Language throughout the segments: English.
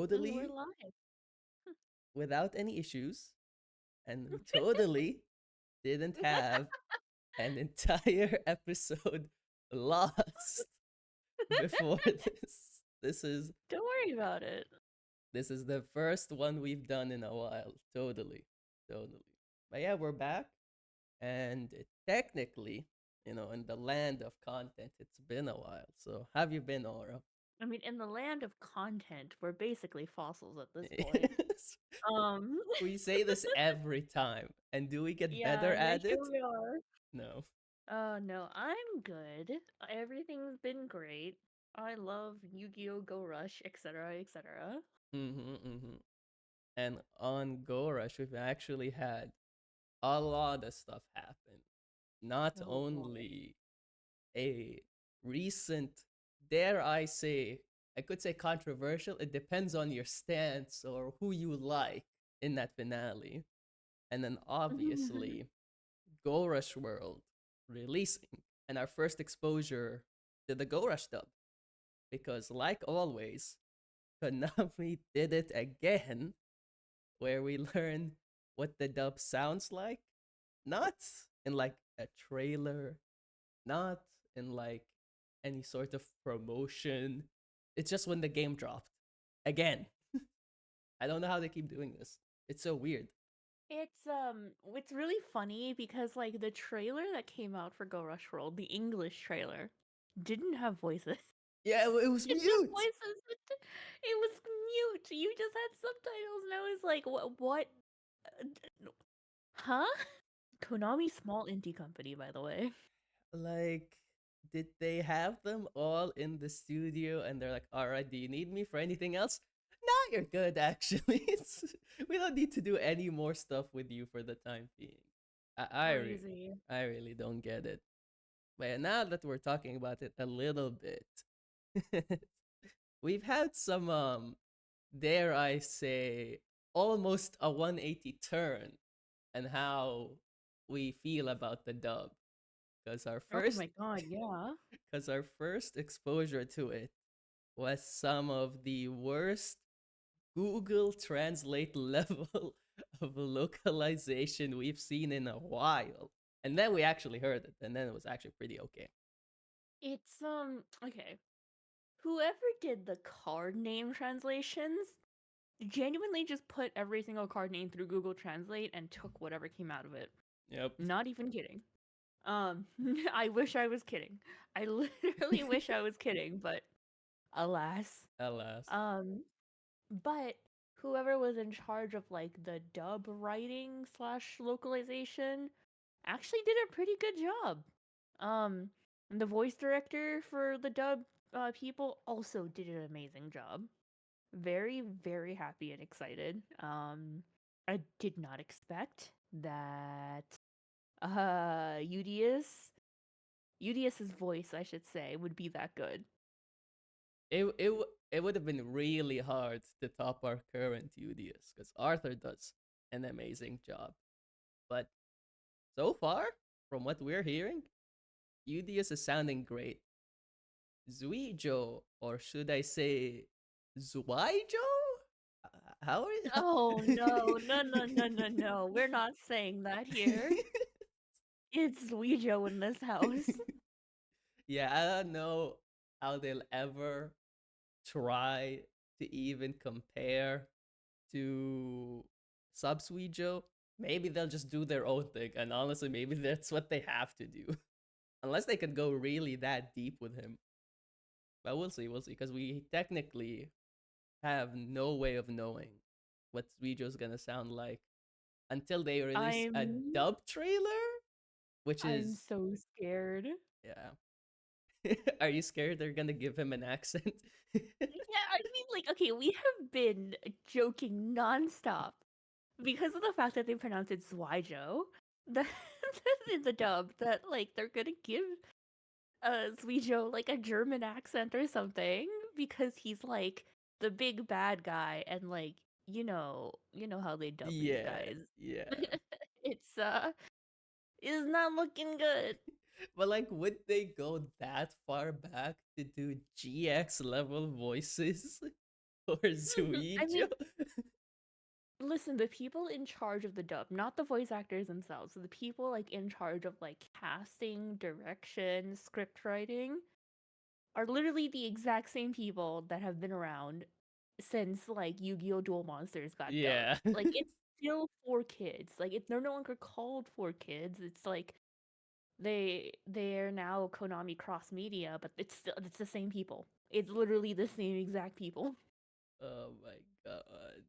We're totally live. without any issues, and we totally didn't have an entire episode lost before this. Don't worry about it. This is the first one we've done in a while. Totally. Totally. But yeah, we're back. And technically, in the land of content, it's been a while. So, have you been, Aura? I mean, in the land of content, we're basically fossils at this point. Um, We say this every time. And do we get better yeah, but at here it? we are. No. No, I'm good. Everything's been great. I love Yu-Gi-Oh! Go Rush, etc., etc. Mm-hmm. And on Go Rush, we've actually had a lot of stuff happen. Not Oh boy. only a recent, dare I say, I could say controversial, it depends on your stance or who you like in that finale. And then obviously, Go Rush World releasing and our first exposure to the Go Rush dub. Because, like always, Konami did it again, where we learn what the dub sounds like, not in like a trailer, not in like any sort of promotion. It's just when the game dropped. Again. I don't know how they keep doing this. It's so weird. It's really funny because like the trailer that came out for Go Rush World, the English trailer, didn't have voices. Yeah, it was Didn't have mute. voices. It was mute. You just had subtitles, and I was like, "What? What? Huh?" Konami, small indie company, by the way. Like, did they have them all in the studio and they're like, all right, do you need me for anything else? No, you're good, actually. We don't need to do any more stuff with you for the time being. I, I, re- Crazy. I really don't get it. But now that we're talking about it a little bit, we've had some, dare I say, almost a 180 turn and how we feel about the dub. Because our Oh first my god, yeah. because our first exposure to it was some of the worst Google Translate level of localization we've seen in a while. And then we actually heard it, and then it was actually pretty okay. It's okay. Whoever did the card name translations genuinely just put every single card name through Google Translate and took whatever came out of it. Yep. Not even kidding. I wish I was kidding. I literally wish I was kidding, but alas. Alas. Um, but whoever was in charge of like the dub writing slash localization actually did a pretty good job. Um, and the voice director for the dub people also did an amazing job. Very, very happy and excited. I did not expect that Udius Udius's voice, I should say, would be that good. It would have been really hard to top our current UDS because Arthur does an amazing job. But so far, from what we're hearing, UDS is sounding great. Zuijo, or should I say Zuijo? How are you? Oh no, no, no, no, no, no. We're not saying that here. It's Zuijo in this house. Yeah, I don't know how they'll ever try to even compare to Sub Suijo. Maybe they'll just do their own thing, and honestly, maybe that's what they have to do. Unless they could go really that deep with him. But we'll see, because we technically have no way of knowing what Suijo's gonna sound like until they release a I'm dub trailer, which I'm is, so scared. yeah. Are you scared they're gonna give him an accent? Yeah, I mean, like, okay, we have been joking nonstop because of the fact that they pronounce it Zwijo. The in the dub that like they're gonna give Zwijo like a German accent or something because he's like the big bad guy and like you know how they dub these Yeah, guys. yeah. It's is not looking good. But like, would they go that far back to do GX level voices? or I Zuijo. mean, listen, the people in charge of the dub, not the voice actors themselves, so the people like in charge of like casting, direction, script writing are literally the exact same people that have been around since like Yu-Gi-Oh! Duel Monsters got dubbed. Yeah. Like it's still for kids. Like they're no longer called for kids. It's like they're now Konami cross media, but it's the same people. It's literally the same exact people. Oh my god.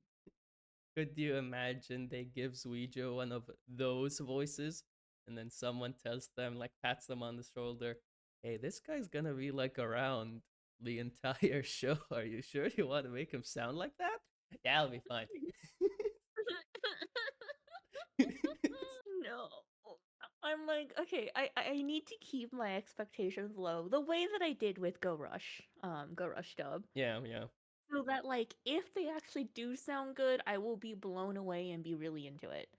Could you imagine they give Zuijo one of those voices and then someone tells them, like, pats them on the shoulder, hey, this guy's gonna be like around the entire show. Are you sure you want to make him sound like that? Yeah, I'll be fine. No. I'm like, okay, I need to keep my expectations low. The way that I did with Go Rush dub. Yeah, yeah, So that like if they actually do sound good, I will be blown away and be really into it.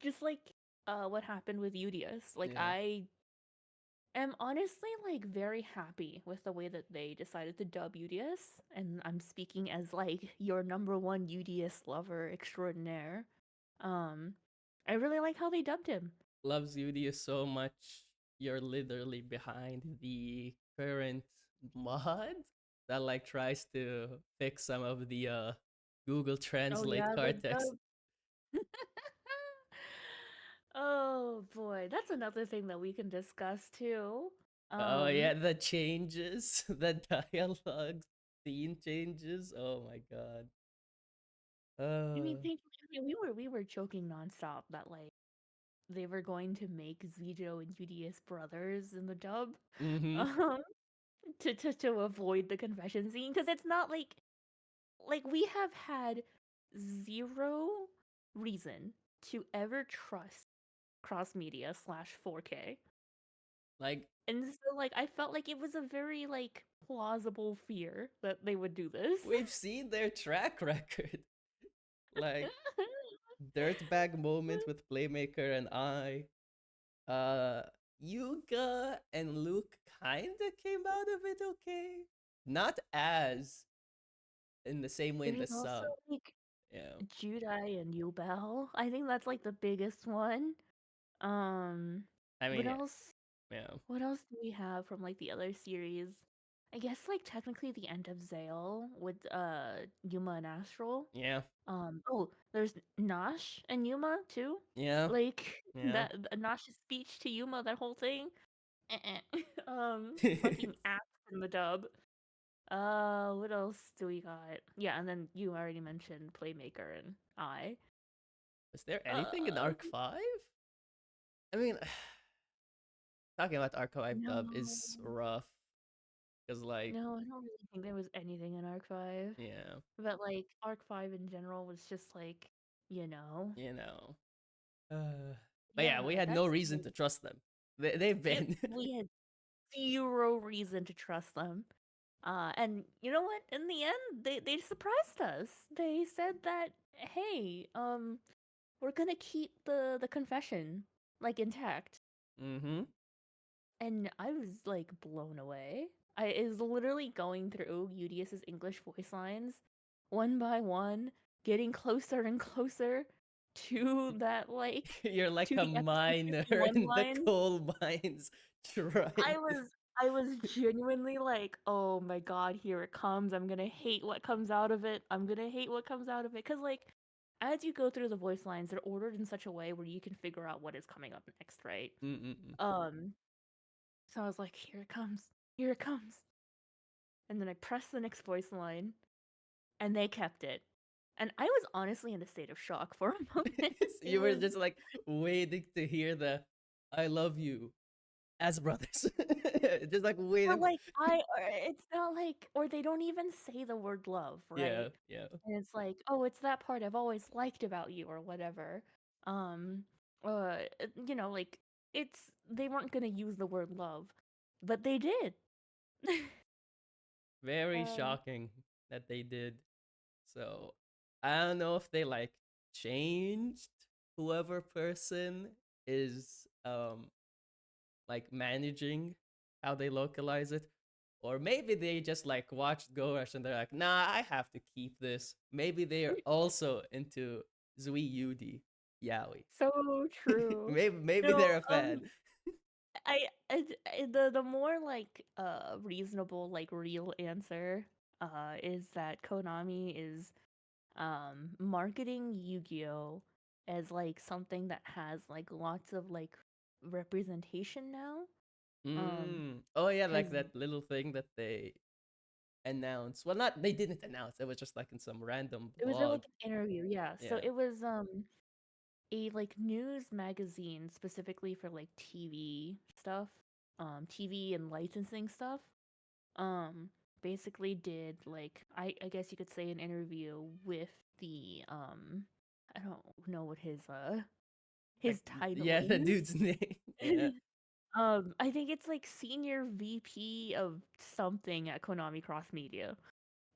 Just like what happened with Udius. Like yeah. I am honestly like very happy with the way that they decided to dub Udius, and I'm speaking as like your number one Udius lover extraordinaire. Um I really like how they dubbed him. Loves Yudia so much. You're literally behind the current mod that like tries to fix some of the Google Oh Translate yeah, the card text. dub. Oh boy, that's another thing that we can discuss too. Oh Um, yeah, the changes, the dialogue, scene changes. Oh my god. I mean, Uh, we were joking nonstop that like they were going to make Zijo and Udius brothers in the dub, mm-hmm. um, to avoid the confession scene because it's not like we have had zero reason to ever trust cross media slash 4K. Like And so like I felt like it was a very like plausible fear that they would do this. we've seen their track record. Like dirtbag moment with Playmaker and I. Uh, Yuga and Luke kinda came out of it okay. Not as in the same way in the There's also sub. like Yeah. Judai and Yubel. I think that's like the biggest one. Um, I what mean, else? yeah. What else do we have from like the other series? I guess like technically the end of Zale with Yuma and Astral. Yeah. Oh, there's Nash and Yuma too. Yeah. Like Yeah. that Nash's speech to Yuma, that whole thing. Fucking ass in the dub. What else do we got? Yeah, and then you already mentioned Playmaker and I. Is there anything in Uh, Arc 5? I mean, talking about Arc 5 dub no, is rough. Because, like, no, I don't really think there was anything in Arc 5. yeah, But like Arc 5 in general was just like, you know, you know. Uh, but yeah, we yeah, had no that's reason to trust them. They've it. been. We had zero reason to trust them. And you know what? In the end, they surprised us. They said that, hey, we're gonna keep the confession like intact. Mm-hmm. And I was like blown away. I is literally going through Udius's English voice lines one by one, getting closer and closer to that like You're like to a the episode miner 51 in the line. coal mines trying I to. was I was genuinely like, "Oh my god, here it comes. I'm going to hate what comes out of it. I'm going to hate what comes out of it." Cuz like as you go through the voice lines, they're ordered in such a way where you can figure out what is coming up next, right? Mm-mm. Um so I was like, "Here it comes. Here it comes." And then I pressed the next voice line and they kept it. And I was honestly in a state of shock for a moment. It You were was just like waiting to hear the "I love you" as brothers, just like or waiting. like or it's not like or they don't even say the word love, Yeah, right? yeah. And it's like, "Oh, it's that part I've always liked about you," or whatever. Um, like it's they weren't gonna use the word love, but they did. Very um, shocking that they did. So I don't know if they like changed whoever person is like managing how they localize it, Or maybe they just like watched Go Rush and they're like, nah, I have to keep this. Maybe they're also into Zui Yudi Yaoi. So true. maybe No, they're a fan. the more like reasonable like real answer is that Konami is marketing Yu-Gi-Oh as like something that has like lots of like representation now. Oh yeah, like Cuz that little thing that they announced. Well, not they didn't announce. It was just like in some random it was in blog. like an interview, yeah. So Yeah. it was a like news magazine specifically for like TV stuff, TV and licensing stuff. Um Basically did like I guess you could say an interview with the I don't know what his Like title yeah, the is. dude's name. Yeah. I think it's like senior VP of something at Konami Cross Media.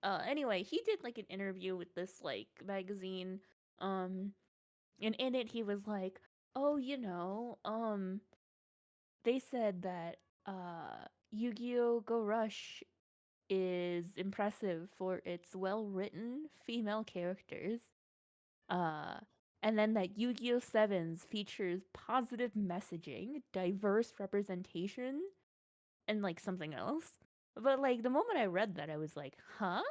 Anyway, he did like an interview with this like magazine. Um, and in it he was like, "Oh, they said that Yu-Gi-Oh! Go Rush is impressive for its well-written female characters. Uh, and then that Yu-Gi-Oh! Sevens features positive messaging, diverse representation, and like something else." But like the moment I read that, I was like, "Huh?"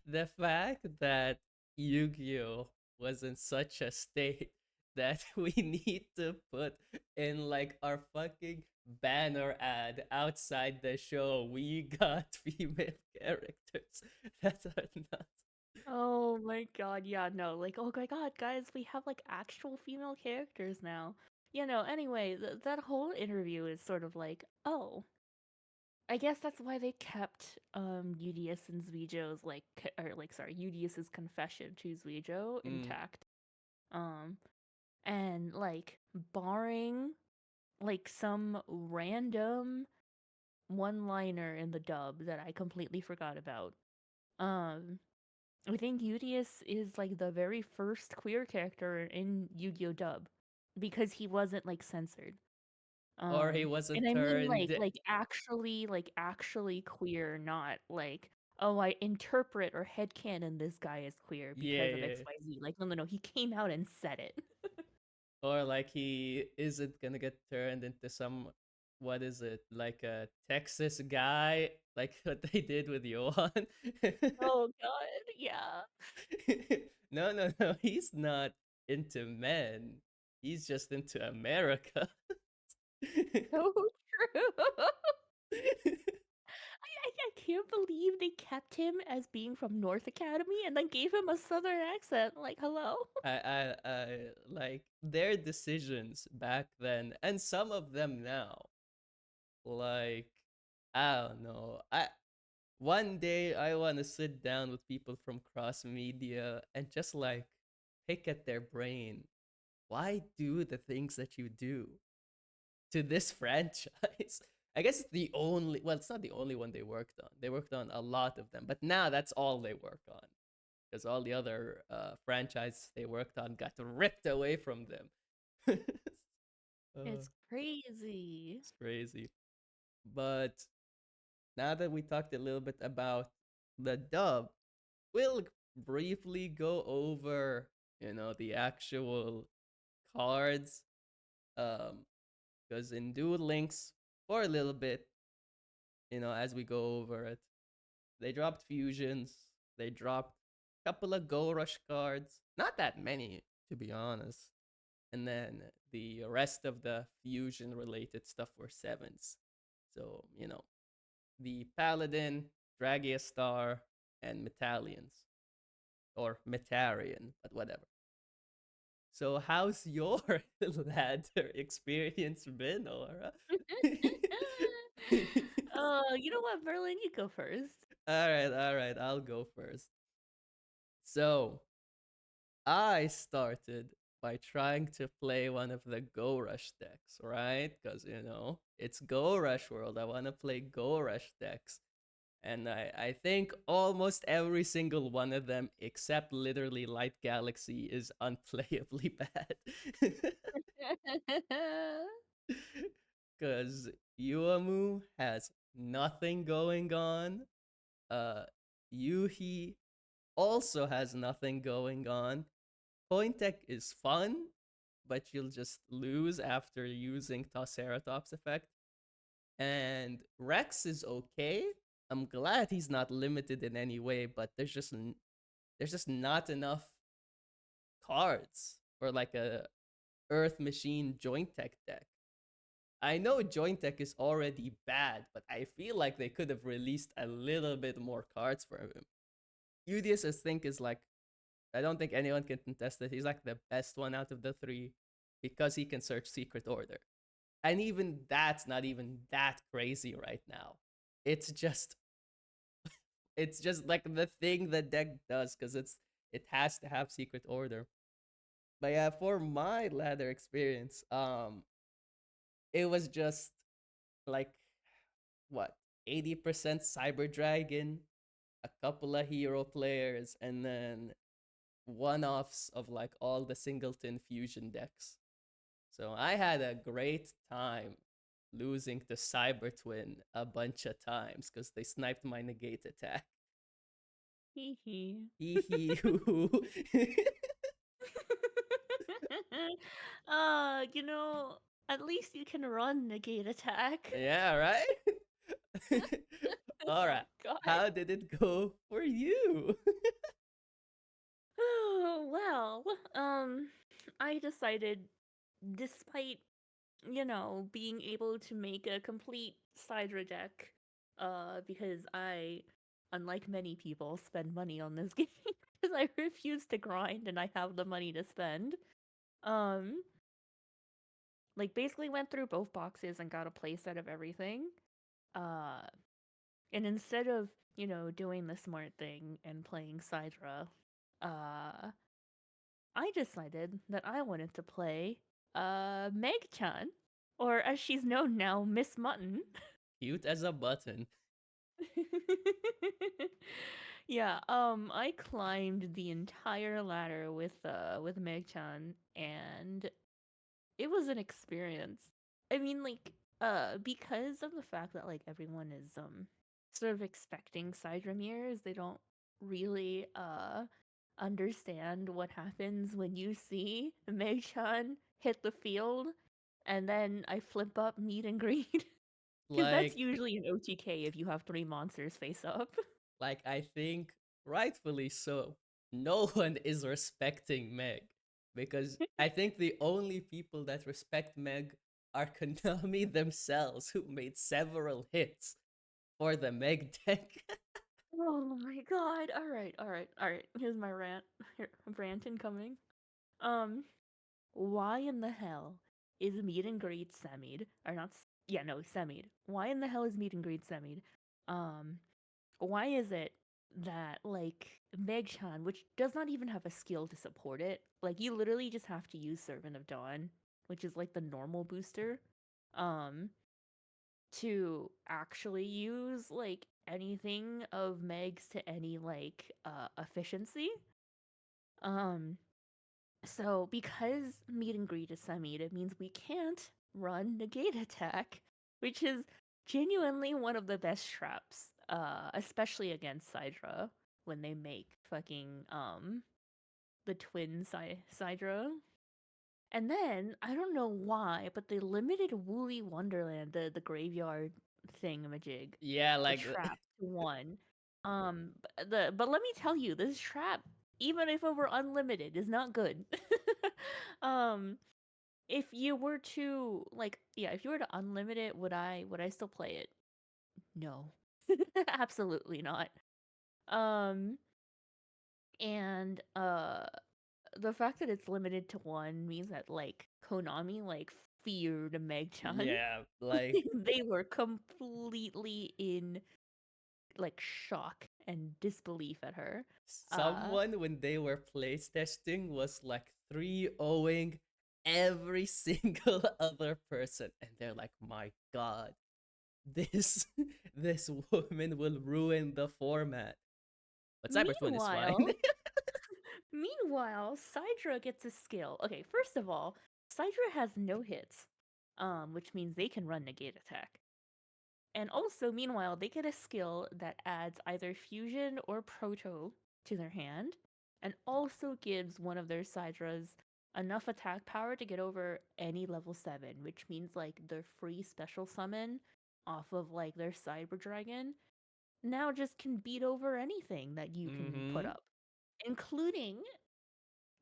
The fact that Yu-Gi-Oh was in such a state that we need to put in like our fucking banner ad outside the show, we got female characters. That's nuts. Oh my god, yeah, no, like, oh my god, guys, we have like actual female characters now. Anyway, that whole interview is sort of like, oh, I guess that's why they kept Udius and Zuijo's like or like sorry, Udius's confession to Zuijo Mm. intact. Um and like barring like some random one-liner in the dub that I completely forgot about. Um I think Udius is like the very first queer character in Yu-Gi-Oh dub because he wasn't like censored. Or he And wasn't I mean turned. like actually queer, not like, oh, I interpret or headcanon this guy is queer Yeah, because of yeah. XYZ. Like, no, no, no, he came out and said it. Or like he isn't gonna get turned into some, what is it, like a Texas guy, like what they did with Johan. Oh god, yeah. No, no, no, he's not into men. He's just into America. So true. I can't believe they kept him as being from North Academy and then gave him a southern accent. Like, hello? I like their decisions back then, and some of them now. Like, I don't know. One day I want to sit down with people from cross media and just like pick at their brain. Why do the things that you do to this franchise? I guess it's the only, well, it's not the only one they worked on. They worked on a lot of them, but now that's all they work on because all the other franchises they worked on got ripped away from them. uh, It's crazy. it's crazy. But now that we talked a little bit about the dub, we'll briefly go over, the actual cards. Because in Duel Links, for a little bit, as we go over it, they dropped fusions. They dropped a couple of Go Rush cards. Not that many, to be honest. And then the rest of the fusion related stuff were sevens. So, the Paladin, Dragiastar, and Metallians. Or Metarian, but whatever. So, how's your ladder experience been, Aura? You know what, Berlin, you go first. All right, I'll go first. So, I started by trying to play one of the Go Rush decks, right? Because, it's Go Rush World. I want to play Go Rush decks. And I think almost every single one of them, except literally Light Galaxy, is unplayably bad. Because Yuamu has nothing going on. Yuhi also has nothing going on. Point Tech is fun, but you'll just lose after using Tosseratos effect. And Rex is okay. I'm glad he's not limited in any way, but there's just not enough cards for like a Earth Machine Joint Tech deck. I know Joint Tech is already bad, but I feel like they could have released a little bit more cards for him. UDS, I think, is like, I don't think anyone can contest it. He's like the best one out of the three because he can search Secret Order. And even that's not even that crazy right now. It's just it's just like the thing the deck does because it has to have Secret Order. But yeah, for my ladder experience, it was just like what 80% Cyber Dragon, a couple of hero players, and then one-offs of like all the singleton fusion decks. So I had a great time losing to Cyber Twin a bunch of times because they sniped my negate attack. Hee hee. Hee hee hoo. You know, at least you can run negate attack. Yeah, right? All Oh right. god. How did it go for you? Oh, well, I decided, despite, being able to make a complete Sidra deck, because I, unlike many people, spend money on this game because I refuse to grind and I have the money to spend. Um, like basically went through both boxes and got a playset of everything. Uh, and instead of, doing the smart thing and playing Sidra, uh, I decided that I wanted to play Meg-chan, or as she's known now, Miss Mutton. Cute as a button. Yeah, I climbed the entire ladder with Meg-chan, and it was an experience. I mean, like, because of the fact that like everyone is sort of expecting Sidra mirrors, they don't really understand what happens when you see Meg-chan hit the field and then I flip up meet and greet. Because that's Like usually an OTK if you have three monsters face up. like I think rightfully so. No one is respecting Meg because I think the only people that respect Meg are Konami themselves, who made several hits for the Meg deck. Oh my god. Alright. Here's my rant. Here, rant incoming. Um, why in the hell is meet and greet semied? Or not yeah, no, semied. Why in the hell is meet and greet semied? Um, why is it that like Meg-chan, which does not even have a skill to support it, like you literally just have to use Servant of Dawn, which is like the normal booster, um, to actually use like anything of Meg's to any like efficiency. Um, so because meet and greet is semied, it means we can't run negate attack, which is genuinely one of the best traps, especially against Sidra when they make fucking the twin Sidra. And then I don't know why, but they limited Woolly Wonderland, the graveyard thingamajig, Yeah, the like trap to one. But let me tell you, this trap, even if it were unlimited, is not good. um, if you were to like, yeah, if you were to unlimit it, would I still play it? No, absolutely not. Um, and the fact that it's limited to one means that like Konami like feared Meg-chan. yeah, like They were completely in like shock and disbelief at her. Uh someone when they were place testing was like 3-0ing every single other person and they're like, "My god, this this woman will ruin the format." But Cyber Twin is fine. meanwhile, meanwhile, Sidra gets a skill. Okay, first of all, Sidra has no hits. Which means they can run negate attack. And also, meanwhile, they get a skill that adds either fusion or proto to their hand, and also gives one of their Sidras enough attack power to get over any level 7, which means like their free special summon off of like their Cyber Dragon now just can beat over anything that you can put Mm-hmm. up, including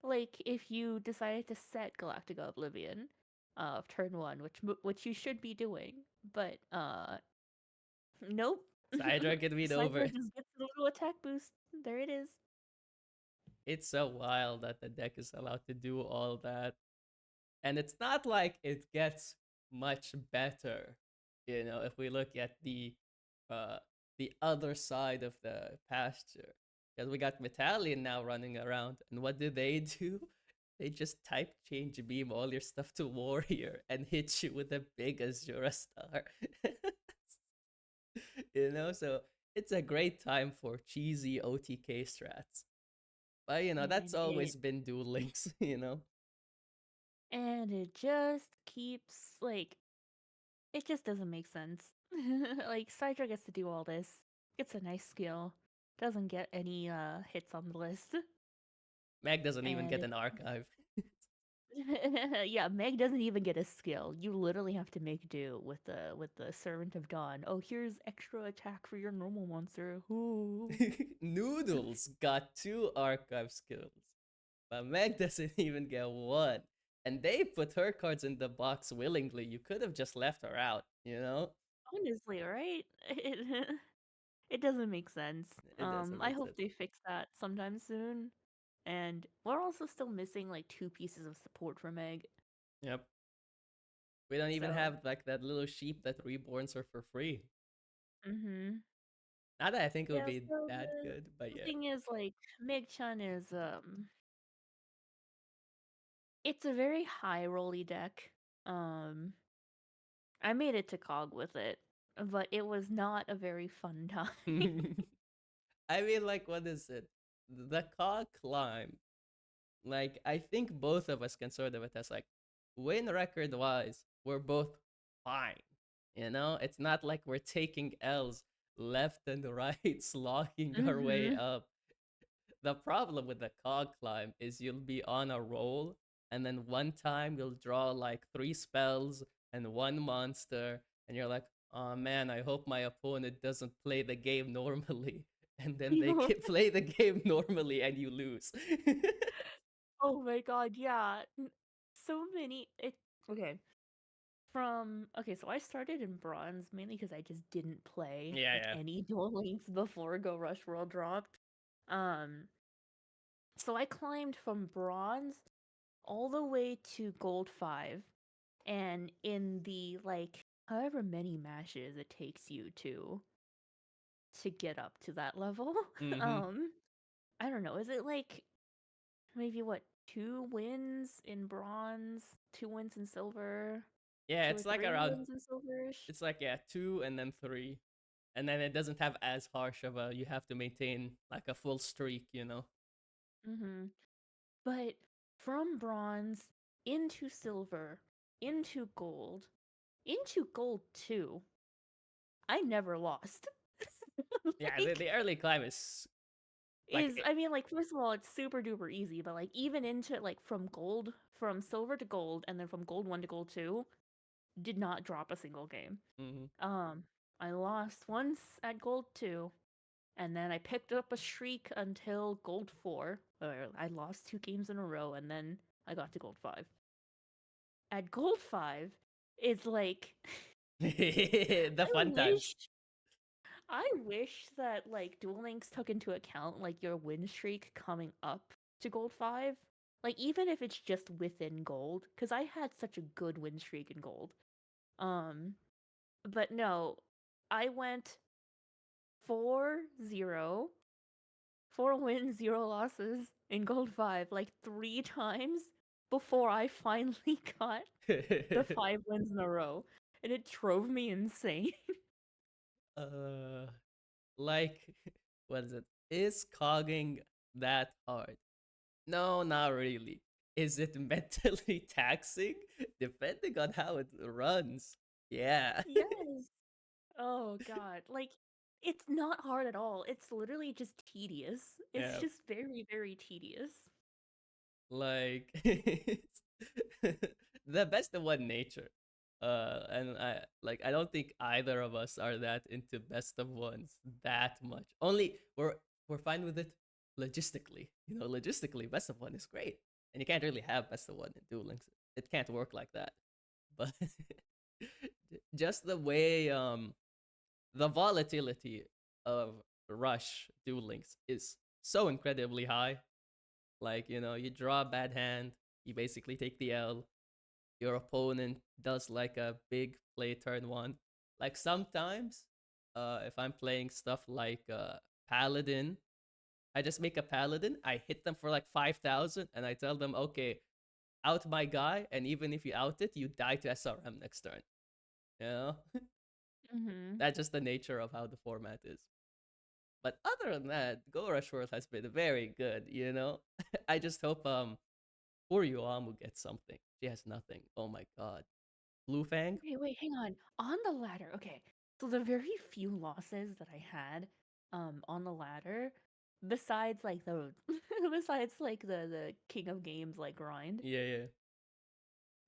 like if you decided to set Galactica Oblivion of turn 1, which you should be doing, but nope. Sidra can beat over. Cypher just gets a little attack boost. There it is. It's so wild that the deck is allowed to do all that. And it's not like it gets much better, if we look at uh the other side of the pasture. Because we got Metalian now running around, and what do? They just type change beam all your stuff to warrior and hit you with the big Azura star. So it's a great time for cheesy OTK strats. But that's And always it been Duel Links, and it just keeps like it just doesn't make sense. Like Cydra gets to do all this. Gets a nice skill. Doesn't get any hits on the list. Meg doesn't even And get it an archive. yeah, Meg doesn't even get a skill. You literally have to make do with the Servant of Dawn. Oh, here's extra attack for your normal monster. Ooh. Noodles got 2 archive skills, but Meg doesn't even get one. And they put her cards in the box willingly. You could have just left her out. Honestly, right? It doesn't make sense. It doesn't I make hope sense. they fix that sometime soon. And we're also still missing like 2 pieces of support from Meg. Yep. We don't even So, have like that little sheep that reborns her for free. mhm. Not that I think it would Yeah, be so that good, but the yeah. thing is like Meg-chan is it's a very high rolly deck. Um I made it to COG with it, but it was not a very fun time. I mean, like, what is it? The cog climb. Like, I think both of us can sort of attest, like, win record wise, we're both fine. It's not like we're taking L's left and right, slogging our way Mhm. up. The problem with the cog climb is you'll be on a roll, and then one time you'll draw like 3 spells and one monster, and you're like, oh man, I hope my opponent doesn't play the game normally. And then they play the game normally and you lose. Oh my god, yeah. So many it okay. Okay, so I started in bronze mainly because I just didn't play Yeah, like yeah. any Duel Links before Go Rush World dropped. Um, so I climbed from bronze all the way to gold 5, and in the like however many matches it takes you to get up to that level. Mm-hmm. um, I don't know, is it like maybe what 2 wins in bronze, 2 wins in silver, Yeah, two or it's like three around, wins in silverish? it's like, yeah, 2 and then 3. And then it doesn't have as harsh of a, you have to maintain like a full streak. Mm-hmm. But from bronze into silver, into gold 2, I never lost. Yeah, the, Like the early climb is like, I mean like first of all it's super duper easy, but like even into like from silver to gold and then from gold 1 to gold 2 did not drop a single game. mm-hmm. Um I lost once at gold 2 and then I picked up a streak until gold 4. I lost 2 games in a row and then I got to gold 5. At gold 5 is like The I fun times. wish I wish that like Duel Links took into account like your win streak coming up to gold 5. Like even if it's just within gold cuz I had such a good win streak in gold. Um but no, I went 4-0, 4 wins, 0 losses in gold 5 like 3 times before I finally got the 5 wins in a row, and it drove me insane. uh, like, what is it? Is cogging that hard? No, not really. Is it mentally taxing? Depending on how it runs. Yeah. Yes. Oh god. Like it's not hard at all. It's literally just tedious. It's Yeah, just very, very tedious. like the best of one nature. And I don't think either of us are that into best of ones that much. Only we're fine with it logistically. You know, logistically, best of one is great, and you can't really have best of one in Duel Links. It can't work like that. But just the way the volatility of Rush Duel Links is so incredibly high. Like, you know, you draw a bad hand, you basically take the L. Your opponent does like a big play turn one. Like sometimes, if I'm playing stuff like Paladin, I just make a Paladin, I hit them for like 5,000, and I tell them, okay, out my guy, and even if you out it, you die to SRM next turn. You know? Mhm. That's just the nature of how the format is. But other than that, Go Rush World has been very good, you know? I just hope poor Yuamu gets something. She has nothing. Oh my god. Blue Fang? Okay, wait, hang on. On the ladder. Okay. So the very few losses that I had on the ladder besides like the besides like the King of Games like grind, Yeah, yeah.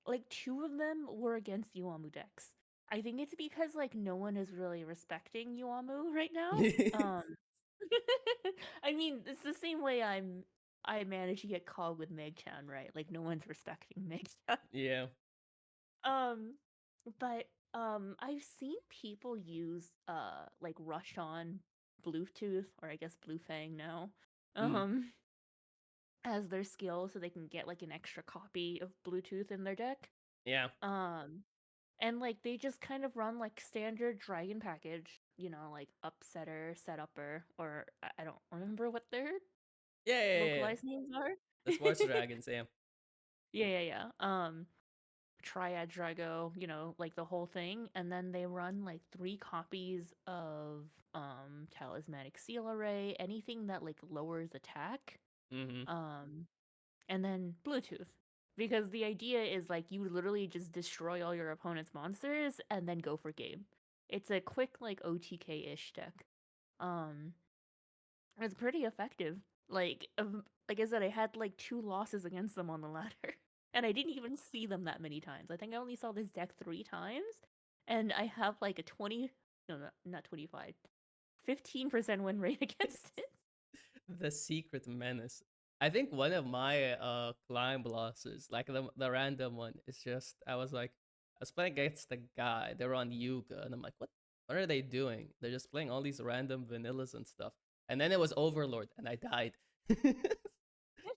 like two of them were against Yuamu decks. I think it's because like no one is really respecting Yuamu right now. Um I mean, it's the same way I managed to get called with Megchan, right? Like no one's respecting Megchan. Yeah. Um but I've seen people use like Rush on Bluetooth or I guess Blue Fang now. Mm. Um as their skill so they can get like an extra copy of Bluetooth in their deck. Yeah. Um and like they just kind of run like standard dragon package, you know, like upsetter, setupper, or I don't remember what their Yeah, yeah, yeah, yeah. localized names are. The Sports Dragons, yeah. Yeah, yeah, yeah. Triad Drago, you know, like the whole thing, and then they run like 3 copies of Talismanic Seal Array, anything that like lowers attack. Mm-hmm. Um and then Bluetooth. Because the idea is like you literally just destroy all your opponent's monsters and then go for game. It's a quick like OTK-ish deck. Um it's pretty effective. Like I said, I had like 2 losses against them on the ladder. And I didn't even see them that many times. I think I only saw this deck 3 times. And I have like a 20, no, not 25, 15% win rate against it. The Secret Menace. I think one of my climb losses, like the random one, is just I was like I was playing against the guy. They were on Yuga, and I'm like, what are they doing? They're just playing all these random vanillas and stuff. And then it was Overlord, and I died.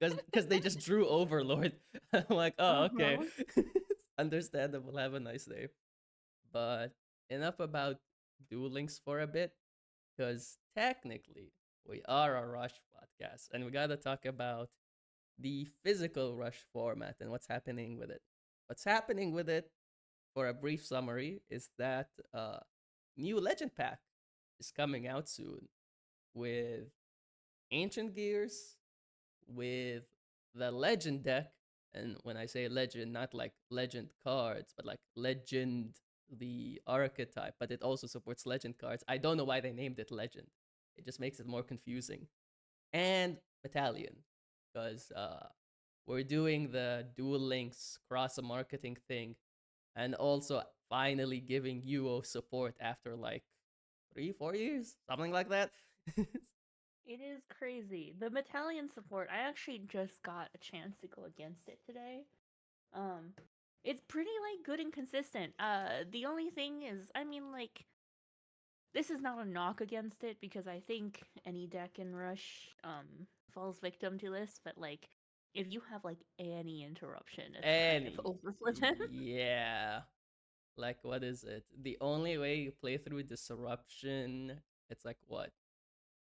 Because they just drew Overlord. I'm like, oh, okay. Uh-huh. Understandable. Have a nice day. But enough about Duel Links for a bit, because technically we are a Rush podcast, and we gotta talk about the physical Rush format and what's happening with it. What's happening with it, for a brief summary, is that new Legend Pack is coming out soon with Ancient Gears, with the Legend deck. And when I say legend, not like legend cards, but like legend, the archetype, but it also supports legend cards. I don't know why they named it legend. It just makes it more confusing. And Battalion, because we're doing the Duel Links cross marketing thing, and also finally giving UO support after like 3, 4 years, something like that. It is crazy. The battalion support, I actually just got a chance to go against it today. Um, it's pretty like good and consistent. The only thing is, I mean, like this is not a knock against it because I think any deck in Rush falls victim to this, but like if you have like any interruption, it's kind of Any, over for them. yeah. Like, what is it? The only way you play through Disruption, it's like what?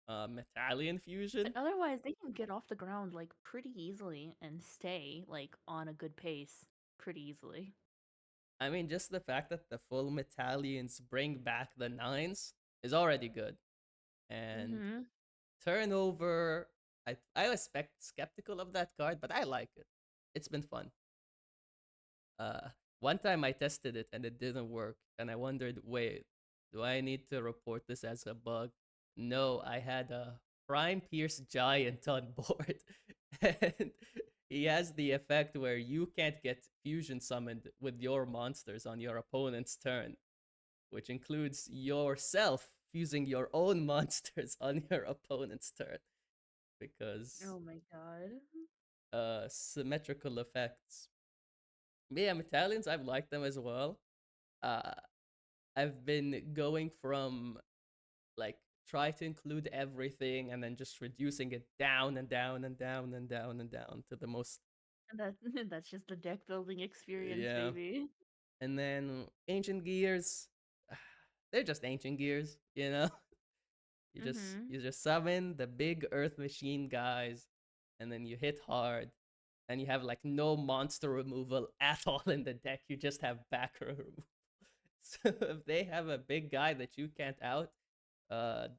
Metallian But Fusion? otherwise, they can get off the ground like pretty easily and stay like on a good pace pretty easily. I mean, just the fact that the full Metallians bring back the nines is already good. And Mm-hmm. turnover, I was skeptical of that card, but I like it. It's been fun. Uh, One time I tested it and it didn't work, and I wondered, wait, Do I need to report this as a bug? No, I had a Prime Pierce Giant on board. And he has the effect where you can't get fusion summoned with your monsters on your opponent's turn, which includes yourself fusing your own monsters on your opponent's turn because Oh my god. symmetrical effects. Yeah, Italians, I've liked them as well. Uh, I've been going from like try to include everything and then just reducing it down and down and down and down and down to the most. And that that's just the deck building experience, Yeah. baby. And then ancient gears, they're just ancient gears, you know. You just Mm-hmm. you just summon the big earth machine guys, and then you hit hard, and you have like no monster removal at all in the deck. You just have back row removal. So if they have a big guy that you can't out,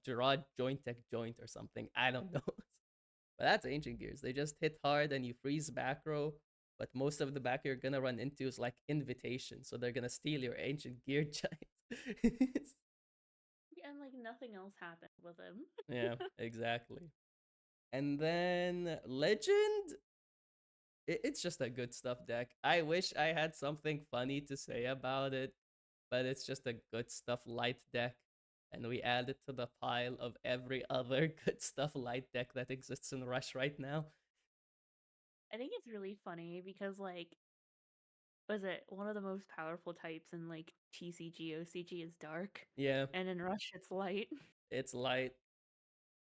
draw joint tech joint or something. I don't know. But that's ancient gears. They just hit hard and you freeze back row. But most of the back you're gonna run into is like invitation, so they're gonna steal your ancient gear giant. And like nothing else happened with him. Yeah, exactly. And then legend, it's just a good stuff deck. I wish I had something funny to say about it, but it's just a good stuff light deck. And we add it to the pile of every other good stuff light deck that exists in Rush right now. I think it's really funny because like was it one of the most powerful types in like TCG OCG is dark, Yeah, and in Rush it's light. it's light.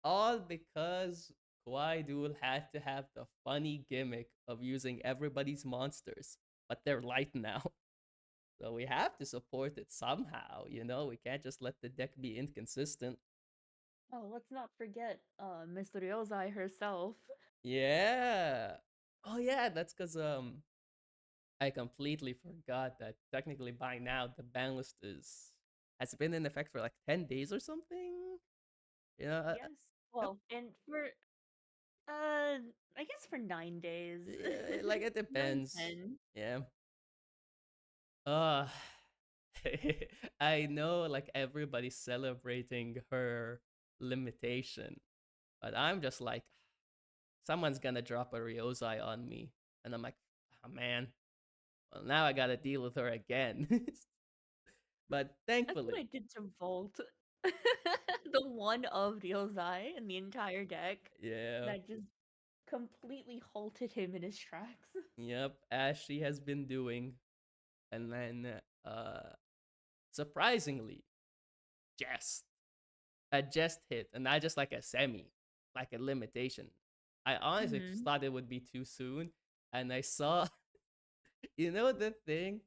All because Kawaii Duel had to have the funny gimmick of using everybody's monsters, but they're light now. So we have to support it somehow, you know? We can't just let the deck be inconsistent. Oh, let's not forget Miss Ryozai herself. Yeah. Oh yeah, that's because I completely forgot that technically by now the ban list is has been in effect for like 10 days or something. You know, Yes. yep. Well, and for uh I guess for 9 days. Yeah, like it Nine, depends. 10. Yeah. Uh I know like everybody's celebrating her limitation, but I'm just like someone's gonna drop a Ryozai on me. And I'm like, oh man, well now I gotta deal with her again. But That's what I thankfully, did to Volt. The one of Ryozai in the entire deck yeah, that just completely halted him in his tracks. yep, as she has been doing. And then surprisingly, just a just hit, and not just like a semi, like a limitation. I honestly Mm-hmm. thought it would be too soon, and I saw, you know, the thing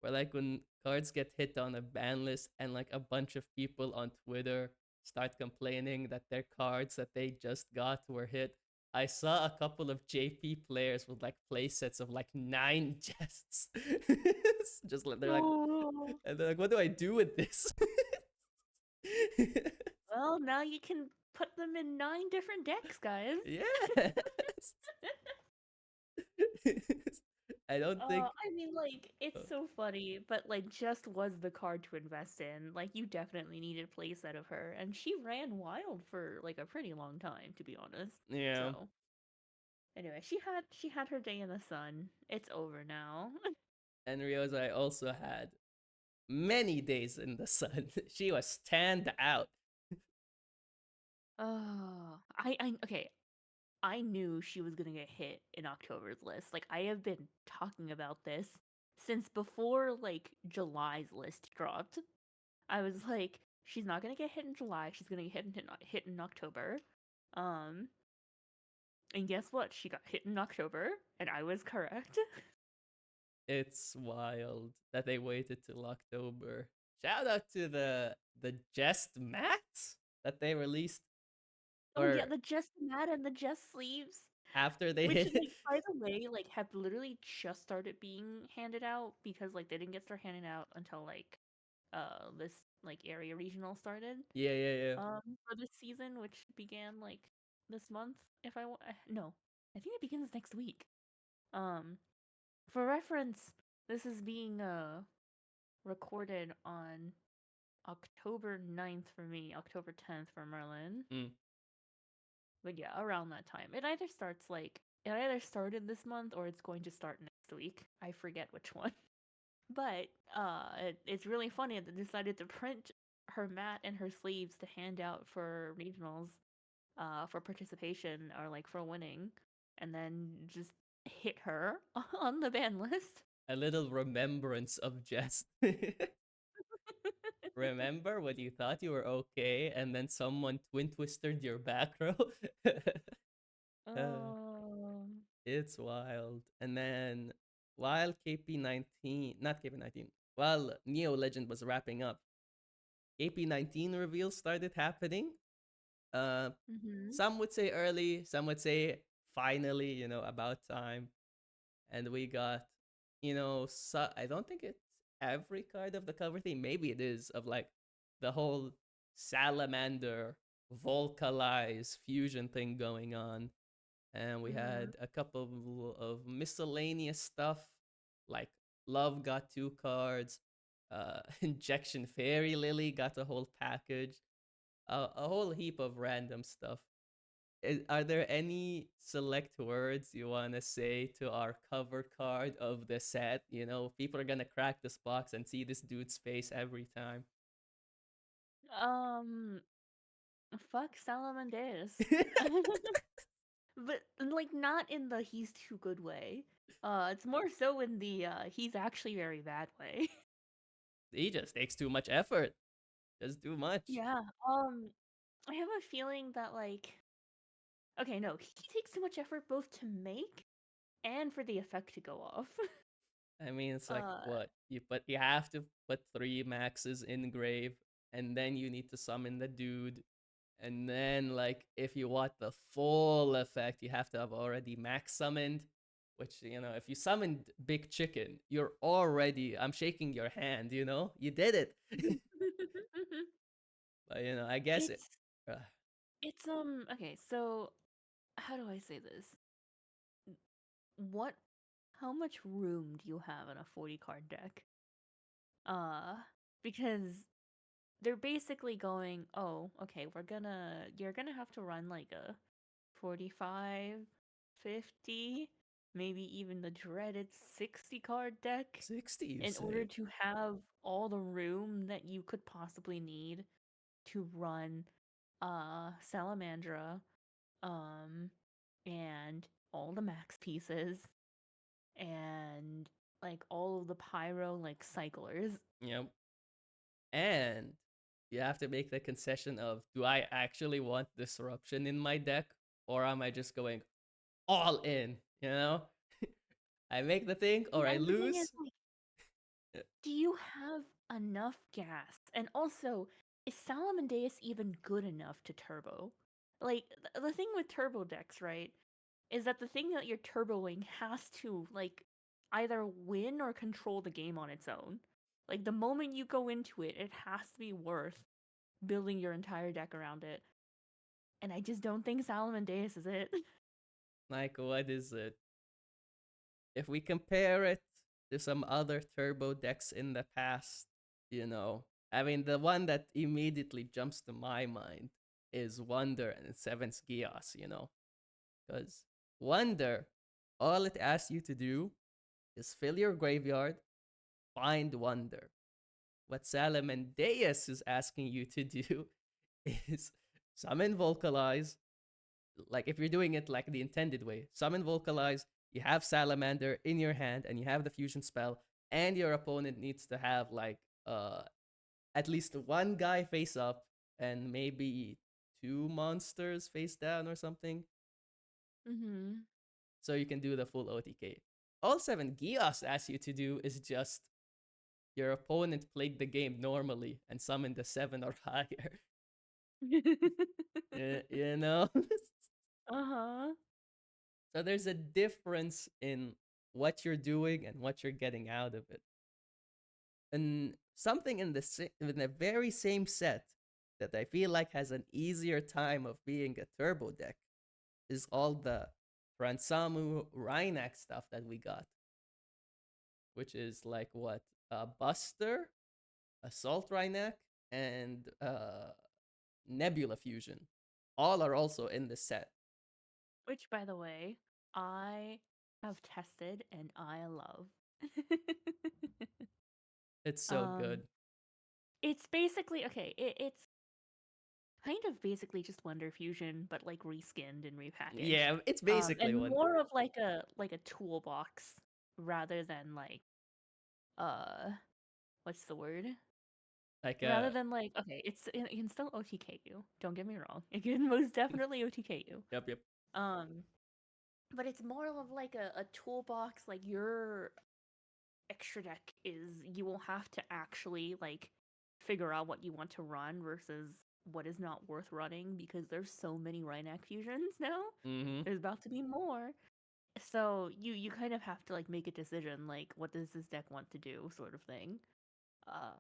where like when cards get hit on a ban list, and like a bunch of people on Twitter start complaining that their cards that they just got were hit. I saw a couple of JP players with like play sets of like 9 chests. Just like they're like, Oh. and they're like, what do I do with this? Well, now you can put them in 9 different decks, guys. Yes. I don't think. I mean, like, Uh, it's so funny, but like, just was the card to invest in. Like, you definitely needed a playset of her, and she ran wild for like a pretty long time, to be honest. yeah. So, anyway, she had her day in the sun. It's over now. And Ryoza also had many days in the sun. She was stand out. Oh, okay. I knew she was gonna get hit in October's list. Like, I have been talking about this since before like July's list dropped. I was like, she's not gonna get hit in July. She's gonna get hit in October. Um, and guess what? She got hit in October, and I was correct. It's wild that they waited till October. Shout out to the Jest mats that they released, Oh yeah, or the Just Mat and the Just Sleeves, after they which hit. like by the way, like have literally just started being handed out because like they didn't get started handing out until like this like area regional started Yeah, yeah, yeah. for this season, which began like this month. If I no, I think it begins next week. Um, For reference, this is being recorded on October 9th for me, October 10th for Merlin. Mm. But yeah, around that time. It either started this month or it's going to start next week. I forget which one. But it's really funny that they decided to print her mat and her sleeves to hand out for regionals, for participation or like for winning, and then just hit her on the ban list. A little remembrance of jest. Remember when you thought you were okay and then someone twin twisted your back row? Uh, Oh. it's wild. And then while KP19, not KP19, while Neo Legend was wrapping up, KP19 reveals started happening. Uh, Mhm. some would say early, some would say finally, about time. And we got, I don't think it's every card of the cover theme. Maybe it is of like the whole salamander Volcalize fusion thing going on. And we Mhm. had a couple of miscellaneous stuff like Love got 2 cards, Injection Fairy Lily got a whole package, a whole heap of random stuff. Are there any select words you want to say to our cover card of the set? People are going to crack this box and see this dude's face every time. Um, fuck Salamandeus. But like not in the he's too good way. It's more so in the he's actually very bad way. He just takes too much effort. Just too much. Yeah. I have a feeling that like okay, no, he takes too much effort both to make and for the effect to go off. I mean, it's like uh what you have to put 3 maxes in grave, and then you need to summon the dude, and then like if you want the full effect, you have to have already max summoned. Which if you summoned Big Chicken, you're already. I'm shaking your hand. You did it. But I guess it. it's Uh, it's okay, so how do I say this? What how much room do you have in a 40 card deck? Uh because they're basically going, "Oh, okay, you're gonna have to run like a 45, 50, maybe even the dreaded 60 card deck 60, you in order say? to have all the room that you could possibly need to run Salamandra, um, and all the max pieces and like all of the pyro like cyclers." Yep. And you have to make the concession of, do I actually want disruption in my deck, or am I just going all in? I make the thing or I And the thing is lose. like Uh, do you have enough gas? And also, is Salamandeus even good enough to turbo? Like, the thing with turbo decks, right, is that the thing that you're turboing has to, like, either win or control the game on its own. Like, the moment you go into it, it has to be worth building your entire deck around it. And I just don't think Salamandeus is it. like, what is it? If we compare it to some other turbo decks in the past, I mean, the one that immediately jumps to my mind is Wonder and Seven's Geass. Because Wonder, all it asks you to do is fill your graveyard, find Wonder. What Salamandeus is asking you to do is summon Vocalize. Like if you're doing it like the intended way, summon Vocalize, you have Salamander in your hand and you have the fusion spell, and your opponent needs to have like at least one guy face up and maybe 2 monsters face down or something. Mm-hmm. So you can do the full OTK. All 7 Geass asks you to do is just your opponent played the game normally and summoned a 7 or higher. you know? Uh-huh. So there's a difference in what you're doing and what you're getting out of it. And something in the very same set that I feel like has an easier time of being a turbo deck is all the Ransamu Rhynac stuff that we got, which is like what? A Buster, Assault Rhynac, and Nebula Fusion. All are also in the set. Which, by the way, I have tested and I love. It's so um, good. it's basically okay. It's kind of basically just Wonder Fusion, but like reskinned and repackaged. Yeah, it's basically And one more of like a toolbox rather than like uh what's the word? like Rather than like okay, it can still OTK you. Don't get me wrong. It can most definitely OTK you. yep. Um, but it's more of like a toolbox. Like your extra deck is you will have to actually like figure out what you want to run versus what is not worth running because there's so many Rhinac fusions now. Mm-hmm. There's about to be more. So you kind of have to like make a decision like what does this deck want to do sort of thing. Uh,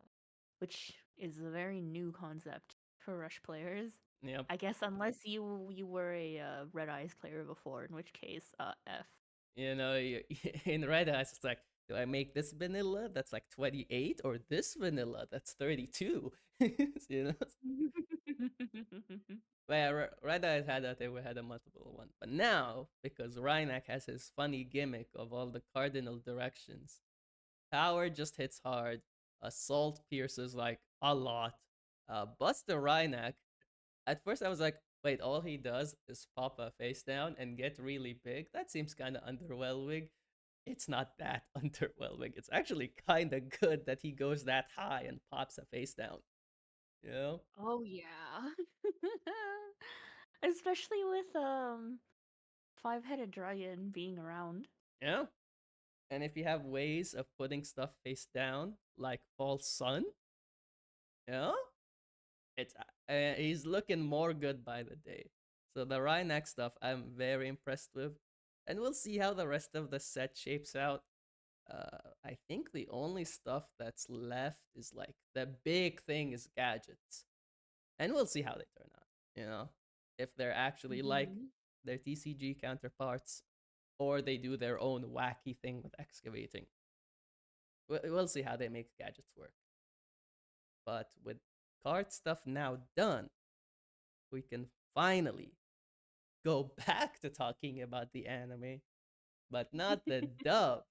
which is a very new concept for Rush players. Yep. I guess unless you were a Red Eyes player before, in which case, F. You know, in Red Eyes, it's like, do I make this vanilla that's like 28 or this vanilla that's 32? You know? Well, Red Eyes had that, they had a multiple one. But now, because Rhynak has his funny gimmick of all the cardinal directions, Power just hits hard, Assault pierces like a lot. Buster Rhynak, at first I was like, wait, all he does is pop a face down and get really big? That seems kind of underwhelming. It's not that underwhelming. It's actually kind of good that he goes that high and pops a face down. You know? Oh yeah. Especially with five-headed dragon being around. Yeah. And if you have ways of putting stuff face down, like False Sun, you know, it's he's looking more good by the day. So the Rhynac stuff, I'm very impressed with, and we'll see how the rest of the set shapes out. I think the only stuff that's left is like the big thing is gadgets, and we'll see how they turn out. You know, if they're actually like Mhm. their TCG counterparts, or they do their own wacky thing with excavating. We'll see how they make gadgets work. But with card stuff now done, we can finally go back to talking about the anime, but not the dub,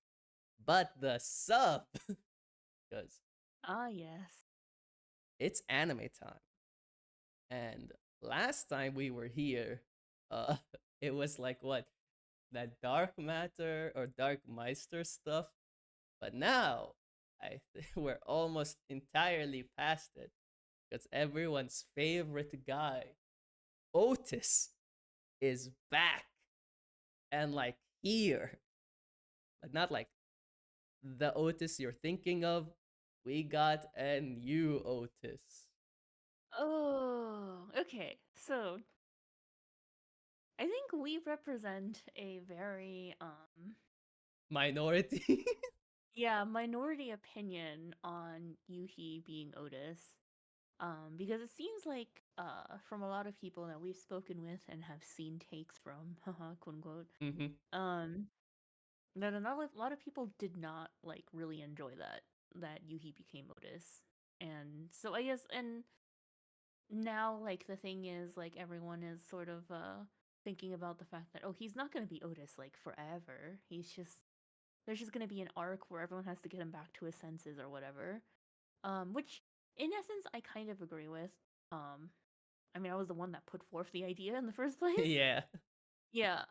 but the sub, because Ah yes. it's anime time. And last time we were here, uh, it was like what, that dark matter or dark meister stuff. But now, we're almost entirely past it because everyone's favorite guy, Otis, is back and like here. Like not like the Otis you're thinking of. We got a new Otis. Oh, okay. So I think we represent a very Minority. yeah, minority opinion on Yuhi being Otis. Because it seems like from a lot of people that we've spoken with and have seen takes from, haha, quote unquote, Mm-hmm. um, that a lot of people did not like really enjoy that Yuhi became Otis. And so I guess and now like the thing is like everyone is sort of thinking about the fact that oh he's not gonna be Otis like forever. He's just there's just gonna be an arc where everyone has to get him back to his senses or whatever. Which in essence I kind of agree with. Um, I mean I was the one that put forth the idea in the first place. Yeah. Yeah.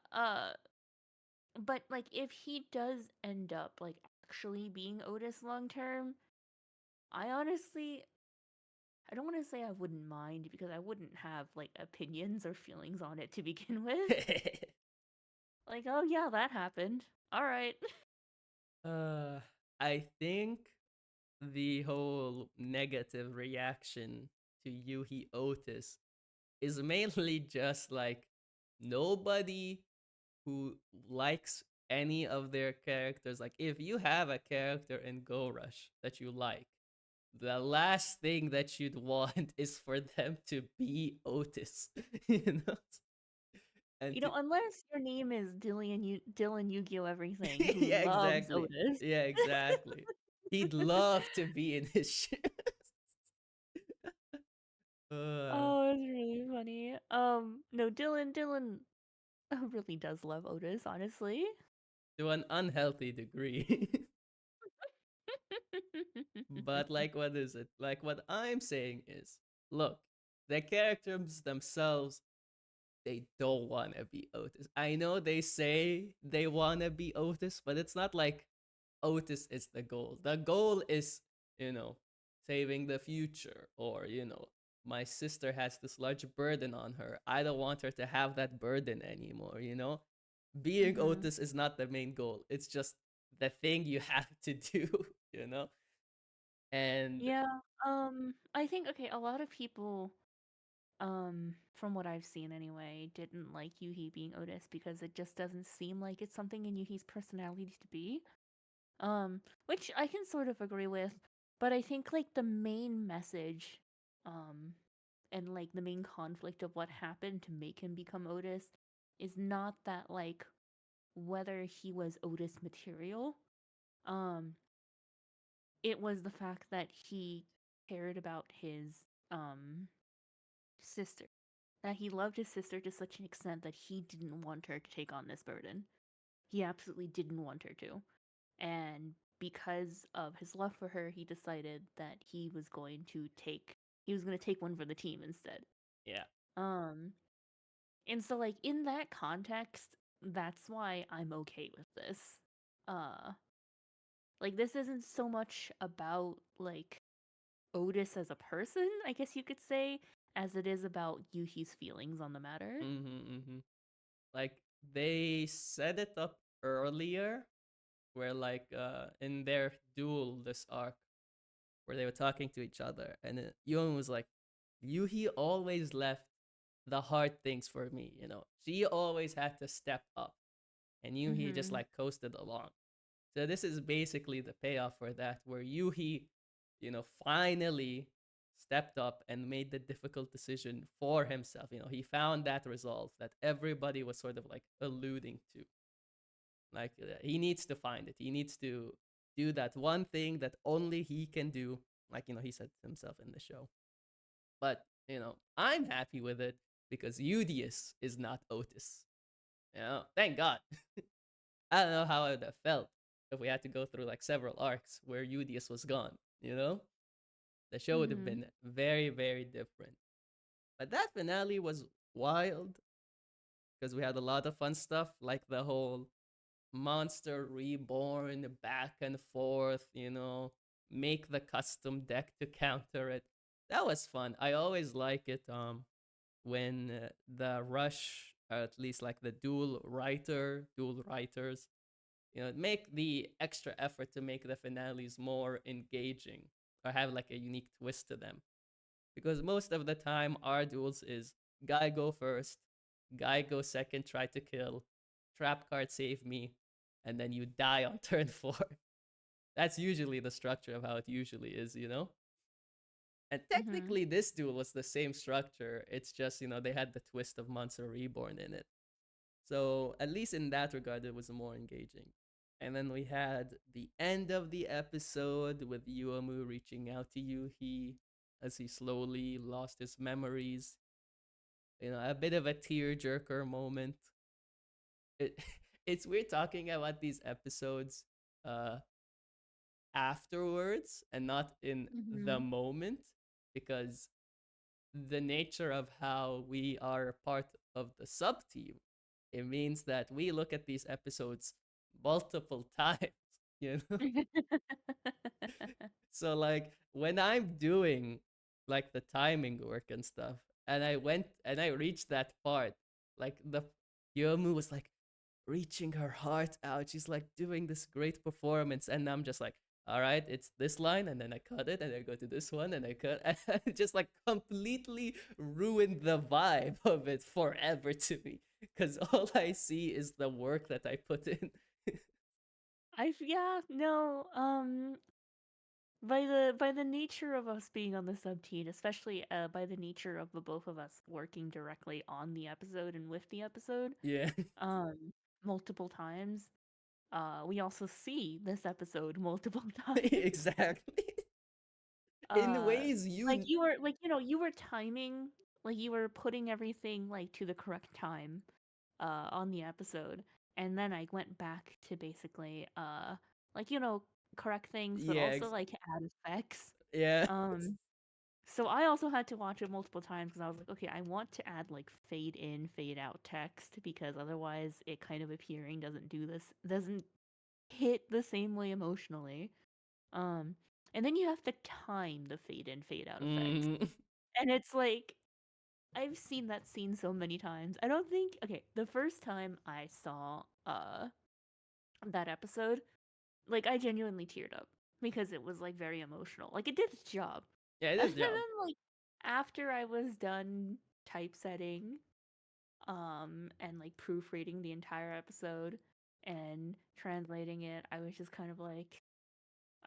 But like if he does end up like actually being Otis long term, I honestly I don't want to say I wouldn't mind because I wouldn't have like opinions or feelings on it to begin with. Like, oh yeah, that happened. All right. uh, I think the whole negative reaction to Yuhi Otis is mainly just like nobody who likes any of their characters. Like, if you have a character in Go Rush that you like, the last thing that you'd want is for them to be Otis, you know? And You to, know, unless your name is Dylan Yu-Gi-Oh everything who yeah, loves exactly. Otis. Yeah, exactly. He'd love to be in his shit. Uh, Oh, it's really funny. No, Dylan really does love Otis, honestly. to an unhealthy degree. But like, what is it? Like, what I'm saying is, look, the characters themselves, they don't want to be Otis. I know they say they want to be Otis, but it's not like Otis is the goal. The goal is, you know, saving the future, or, my sister has this large burden on her. I don't want her to have that burden anymore. Being Hmm. Otis is not the main goal. It's just the thing you have to do, you know? And Yeah. I think okay, a lot of people, from what I've seen anyway, didn't like Yuhi being Otis because it just doesn't seem like it's something in Yuhi's personality to be. Which I can sort of agree with, but I think like the main message, um, and like the main conflict of what happened to make him become Otis is not that like whether he was Otis material. Um, it was the fact that he cared about his um sister, that he loved his sister to such an extent that he didn't want her to take on this burden. He absolutely didn't want her to. And because of his love for her, he decided that he was going to take one for the team instead. yeah. Um and so like in that context, that's why I'm okay with this. Uh like this isn't so much about like Otis as a person, I guess you could say, as it is about Yuhi's feelings on the matter. Mm-hmm. Like, they set it up earlier, where, like, in their duel, this arc, where they were talking to each other, and Yoon was like, Yuhi always left the hard things for me. She always had to step up, and Yuhi just Mhm. like coasted along. So this is basically the payoff for that, where Yuhi, finally stepped up and made the difficult decision for himself. He found that resolve that everybody was sort of like alluding to. Like, he needs to find it. He needs to do that one thing that only he can do. Like, he said himself in the show. But, I'm happy with it because Udius is not Otis. Thank God. I don't know how I would have felt if we had to go through like several arcs where Udius was gone. The show would have Mhm. been very, very different. But that finale was wild because we had a lot of fun stuff, like the whole monster reborn back and forth, make the custom deck to counter it. That was fun. I always like it when the rush, or at least like the dual writers, make the extra effort to make the finales more engaging or have like a unique twist to them. Because most of the time, our duels is guy go first, guy go second, try to kill, trap card save me, and then you die on turn four. That's usually the structure of how it usually is. And Mhm. technically, this duel was the same structure. It's just, they had the twist of Monster Reborn in it. So at least in that regard, it was more engaging. And then we had the end of the episode with Yuamu reaching out to Yuhi as he slowly lost his memories. A bit of a tearjerker moment. It, it's weird talking about these episodes uh, afterwards and not in the Mhm. moment, because the nature of how we are part of the sub team, it means that we look at these episodes multiple times, you know? So, like, when I'm doing like the timing work and stuff, and I went and I reached that part, like the Yomu was like reaching her heart out. She's like doing this great performance, and I'm just like, all right, it's this line, and then I cut it, and I go to this one, and I cut, and I just like completely ruined the vibe of it forever to me, because all I see is the work that I put in. Yeah, no, by the nature of us being on the sub team, especially by the nature of the both of us working directly on the episode and with the episode, Yeah, um, multiple times, we also see this episode multiple times. exactly. In uh ways like you you were like you were timing, like you were putting everything like to the correct time on the episode, and then I went back to basically like correct things but yeah, also like add effects. yeah. um so I also had to watch it multiple times because I was like, okay, I want to add like fade in fade out text because otherwise it kind of appearing doesn't hit the same way emotionally. um and then you have to time the fade in fade out effects, Mm, and it's like I've seen that scene so many times. I don't think okay, the first time I saw that episode, like I genuinely teared up because it was like very emotional. Like it did its job. yeah, it And is then job. like after I was done typesetting and like proofreading the entire episode and translating it, I was just kind of like,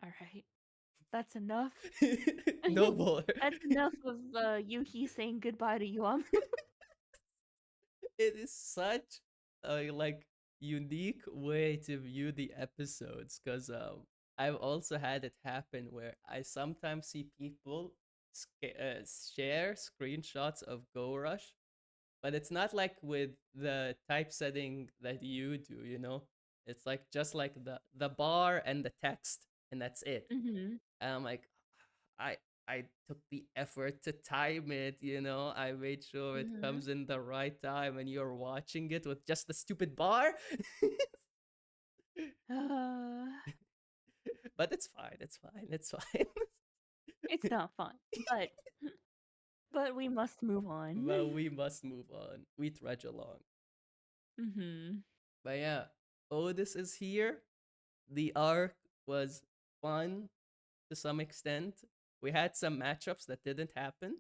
all right, that's enough. No more. That's enough of Yuki saying goodbye to Yuam. It is such a like unique way to view the episodes because I've also had it happen where I sometimes see people share screenshots of Go Rush, but it's not like with the typesetting that you do, you know. It's like just like the bar and the text, and that's it. hmm And I'm like, I I took the effort to time it, you know. I made sure it hmm comes in the right time and you're watching it with just the stupid bar. Uh, But it's fine, it's fine, it's fine. it's not fun, but we must move on. But we must move on. We trudge along. hmm But yeah, Otis is here. The arc was fun to some extent. We had some matchups that didn't happen,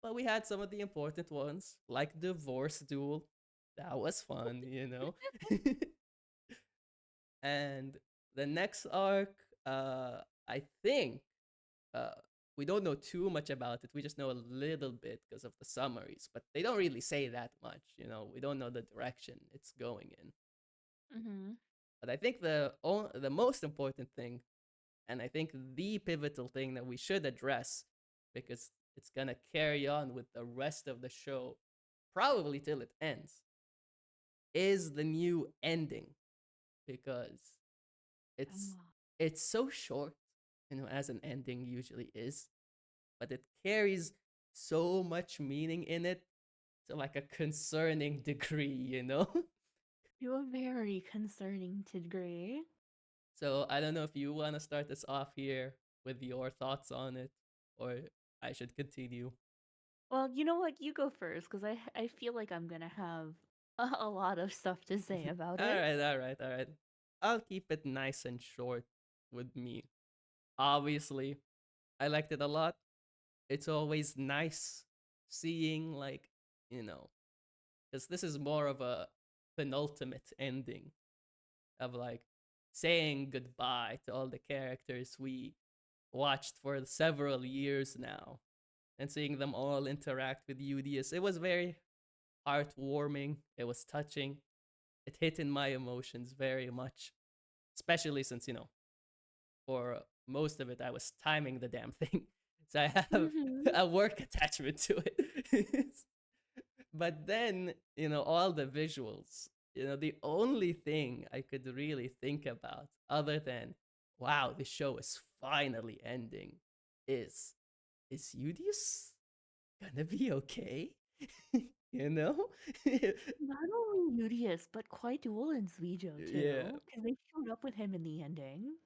but we had some of the important ones, like Divorce Duel. That was fun, you know? And the next arc, I think uh, we don't know too much about it. We just know a little bit because of the summaries, but they don't really say that much, you know? We don't know the direction it's going in. hmm But I think the most important thing, and I think the pivotal thing that we should address, because it's gonna carry on with the rest of the show, probably till it ends, is the new ending. Because it's Oh. it's so short, you know, as an ending usually is, but it carries so much meaning in it to like a concerning degree, you know? To a very concerning degree. So I don't know if you want to start us off here with your thoughts on it, or I should continue. Well, you know what? You go first because I feel like I'm gonna have a lot of stuff to say about All it. right, all right, all right. I'll keep it nice and short with me. Obviously, I liked it a lot. It's always nice seeing, like, you know, because this is more of a penultimate ending of like saying goodbye to all the characters we watched for several years now and seeing them all interact with Udius. It was very heartwarming. It was touching. It hit in my emotions very much, especially since, you know, for most of it, I was timing the damn thing. So I have hmm a work attachment to it. But then, you know, all the visuals, you know, the only thing I could really think about other than, wow, this show is finally ending, is is Udius gonna be okay? You know? Not only Udius, but quite Duel and Zuijo Yeah. too, because they showed up with him in the ending.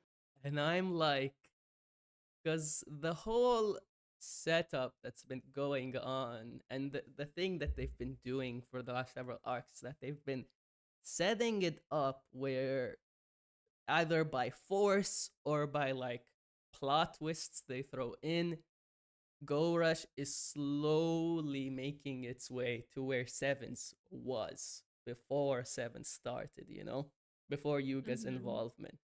And I'm like, because the whole setup that's been going on and the thing that they've been doing for the last several arcs, that they've been setting it up where either by force or by like plot twists they throw in, Go Rush is slowly making its way to where Sevens was before Seven started, you know, before Yuga's hmm involvement.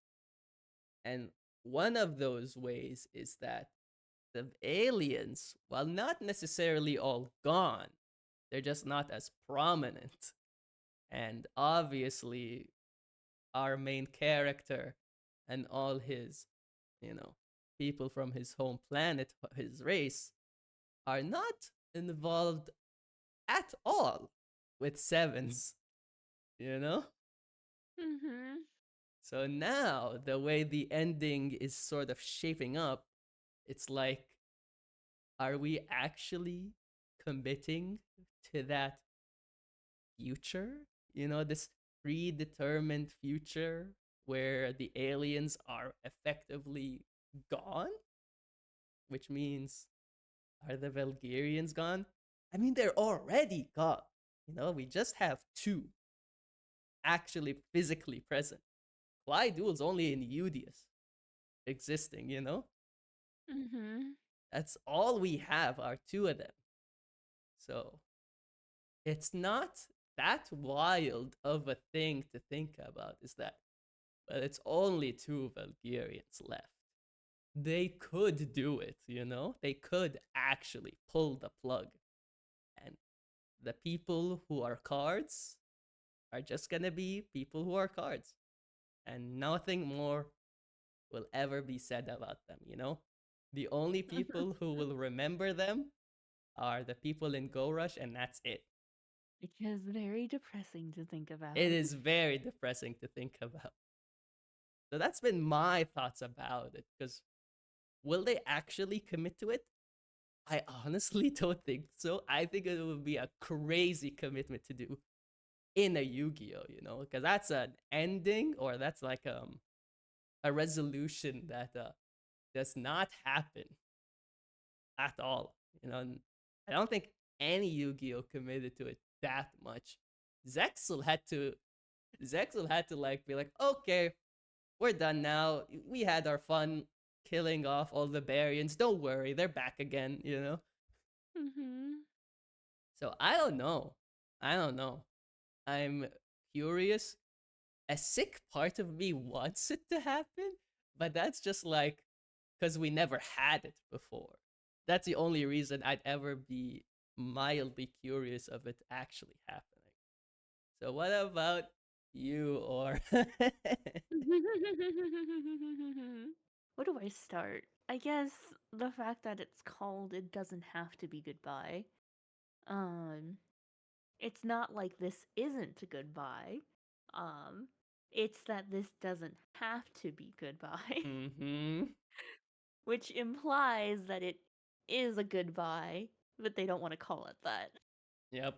And one of those ways is that the aliens, while not necessarily all gone, they're just not as prominent. And obviously, our main character and all his, you know, people from his home planet, his race, are not involved at all with sevens, you know? Mhm. So now, the way the ending is sort of shaping up, it's like, are we actually committing to that future? You know, this predetermined future where the aliens are effectively gone? Which means, are the Valkyrians gone? I mean, they're already gone. You know, we just have two actually physically present. Why Duel's only in Udius existing, you know? Mhm. That's all we have are two of them. So it's not that wild of a thing to think about, is that? But it's only two Valkyrians left. They could do it, you know? They could actually pull the plug. And the people who are cards are just gonna be people who are cards. And nothing more will ever be said about them, you know? The only people who will remember them are the people in Go Rush, and that's it. Which is very depressing to think It about. is very depressing to think about. So that's been my thoughts about it. Because will they actually commit to it? I honestly don't think so. I think it would be a crazy commitment to do in a Yu-Gi-Oh, you know, because that's an ending or that's like a resolution that does not happen at all. You know, and I don't think any Yu-Gi-Oh committed to it that much. Zexel had to Zexel had to like be like, okay, we're done now. We had our fun killing off all the Barians. Don't worry, they're back again, you know? Mhm. So I don't know. I don't know. I'm curious. A sick part of me wants it to happen, but that's just like because we never had it before. That's the only reason I'd ever be mildly curious of it actually happening. So what about you or Where do I start? I guess the fact that it's called It Doesn't Have to Be Goodbye. Um, it's not like this isn't a goodbye. Um, it's that this doesn't have to be goodbye, mm-hmm. which implies that it is a goodbye, but they don't want to call it that. Yep.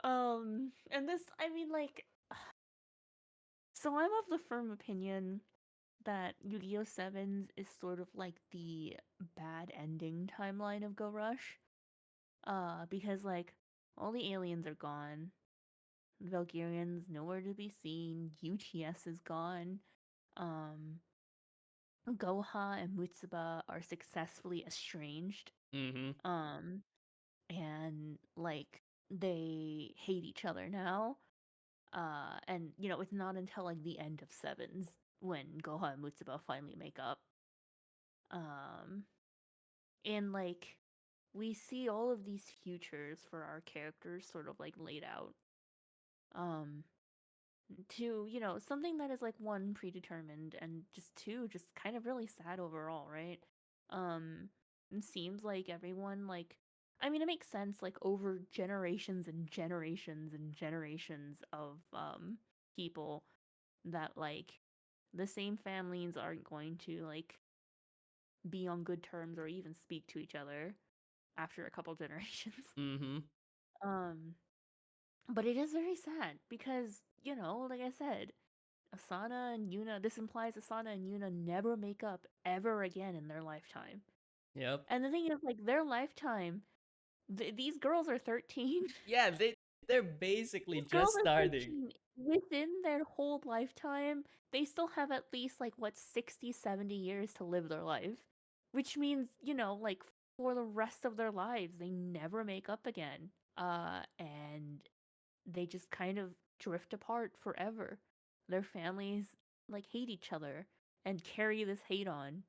And this, I mean, like, so I'm of the firm opinion that Yu-Gi-Oh! Sevens is sort of like the bad ending timeline of Go Rush. Because like all the aliens are gone, the Valkyrians nowhere to be seen, UTS is gone. Um, Goha and Mutsuba are successfully estranged. Mm-hmm. Um, and like they hate each other now. And you know, it's not until like the end of Sevens when Goha and Mutsuba finally make up. Um, and like we see all of these futures for our characters sort of like laid out. Um, to, you know, something that is like one predetermined and just two just kind of really sad overall, right? It seems like everyone like I mean it makes sense like over generations and generations and generations of people that like the same families aren't going to like be on good terms or even speak to each other after a couple generations. Mm-hmm. um but it is very sad because, you know, like I said, Asana and Yuna, this implies Asana and Yuna never make up ever again in their lifetime. Yep. And the thing is, like, their lifetime, these girls are 13. Yeah, they're basically These girls just are starting. 13. Within their whole lifetime, they still have at least, like, what, 60, 70 years to live their life. Which means, you know, like, for the rest of their lives, they never make up again. And they just kind of drift apart forever. Their families like hate each other and carry this hate on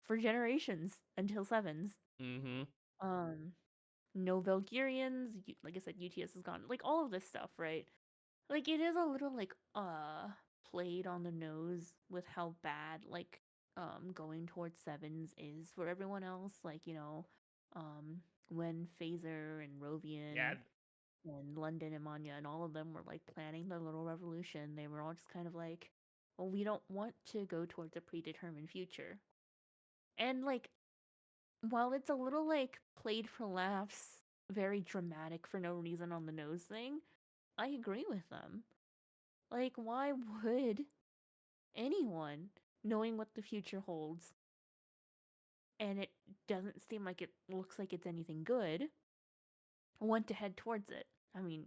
for generations until sevens. Mm-hmm. Um, no Valkyrians, like I said, UTS is gone. Like all of this stuff, right? Like it is a little like played on the nose with how bad like going towards sevens is for everyone else. Like, um, when Phaser and Yeah. Rovian and London and Manya and all of them were like planning their little revolution, they were all just kind of like, well, we don't want to go towards a predetermined future. And like, while it's a little like played for laughs, very dramatic for no reason on the nose thing, I agree with them. Like, why would anyone, knowing what the future holds, and it doesn't seem like it looks like it's anything good, want to head towards it? I mean,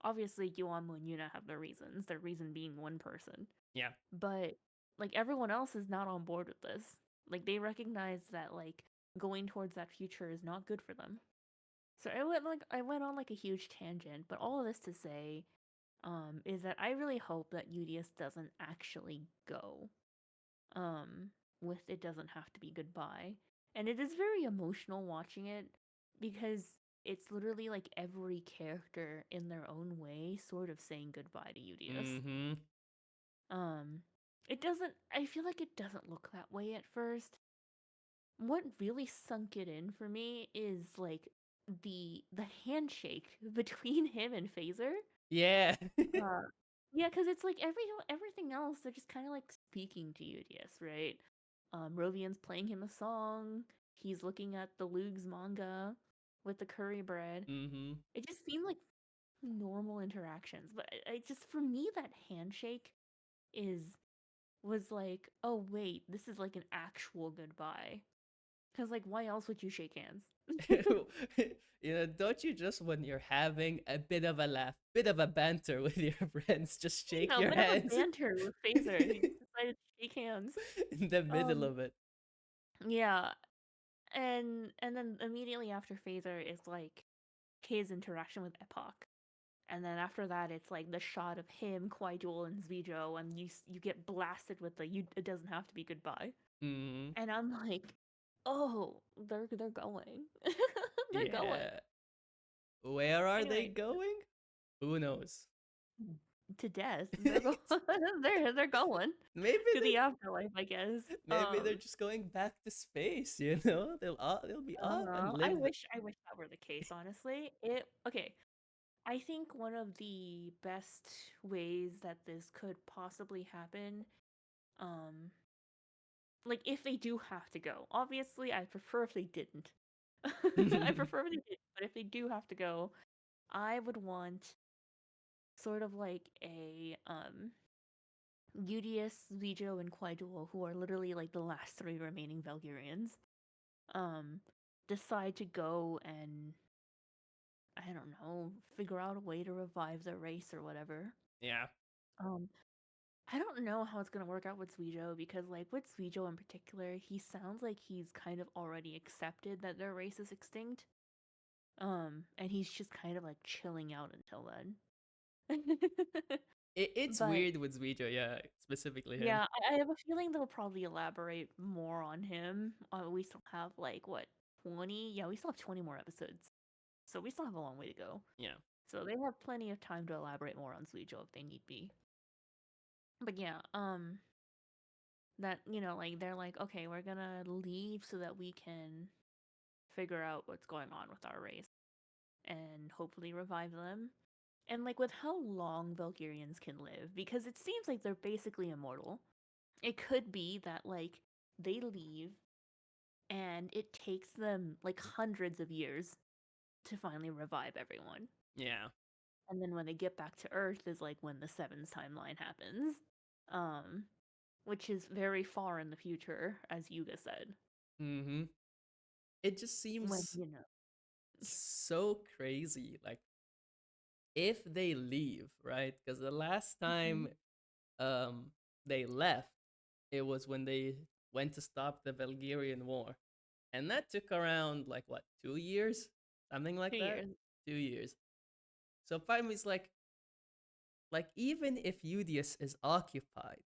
obviously, Yuamu and Yuna have their reasons, their reason being one person. Yeah. But, like, everyone else is not on board with this. Like, they recognize that, like, going towards that future is not good for them. So I went on like a huge tangent, but all of this to say, is that I really hope that UDS doesn't actually go. Um, with it doesn't have to be goodbye. And it is very emotional watching it because it's literally like every character in their own way sort of saying goodbye to UDS. Mm-hmm. Um, it doesn't I feel like it doesn't look that way at first. What really sunk it in for me is like the handshake between him and Phaser. Yeah. Uh, yeah, because it's like everything else, they're just kind of like speaking to UDS, right? Rovian's playing him a song. He's looking at the Luke's manga with the curry bread. Mm-hmm. It just seemed like normal interactions, but I just for me that handshake is was like, oh wait, this is like an actual goodbye. Because like, why else would you shake hands? Don't you just when you're having a bit of a laugh, bit of a banter with your friends, just shake A your bit of a hands banter with Phaser. He just decided to shake hands. in the middle Um, of it? yeah, and then immediately after Phaser is like his interaction with Epoch, and then after that it's like the shot of him, Duel, and Zvijo, and you get blasted with the you. It doesn't have to be goodbye, Mm, and I'm like, oh, they're going, they're going. yeah. Where are they Anyway, going? Who knows? to death. They're going. they're going maybe to they the afterlife, I guess. maybe they're just going back to space, They'll be off and I live. wish that were the case, honestly. It okay. I think one of the best ways that this could possibly happen, um, like if they do have to go. Obviously, I prefer if they didn't. I prefer if they didn't, but if they do have to go, I would want sort of like a UDS, Lijo, and Kwaiduo, who are literally like the last three remaining Valkyrians, um, decide to go and I don't know, figure out a way to revive their race or whatever. Yeah. Um, I don't know how it's gonna work out with Suijo because, like, with Suijo in particular, he sounds like he's kind of already accepted that their race is extinct. And he's just kind of like chilling out until then. It's But weird with Zuijo, yeah, specifically him. yeah, I have a feeling they'll probably elaborate more on him. We still have like what 20? Yeah, we still have 20 more episodes, so we still have a long way to go. Yeah. So they have plenty of time to elaborate more on Suijo if they need be. But yeah, that like they're like, okay, we're gonna leave so that we can figure out what's going on with our race and hopefully revive them. And like with how long Valkyrians can live, because it seems like they're basically immortal. It could be that like they leave and it takes them like hundreds of years to finally revive everyone. Yeah. And then when they get back to Earth is like when the Sevens timeline happens. Um, which is very far in the future, as Yuga said. Mm-hmm. It just When, seems so crazy. Like if they leave, right? Because the last time Mhm. um they left, it was when they went to stop the Bulgarian War. And that took around like what, 2 years? Something like 2 that? years. 2 years. So part of me is like even if Udius is occupied,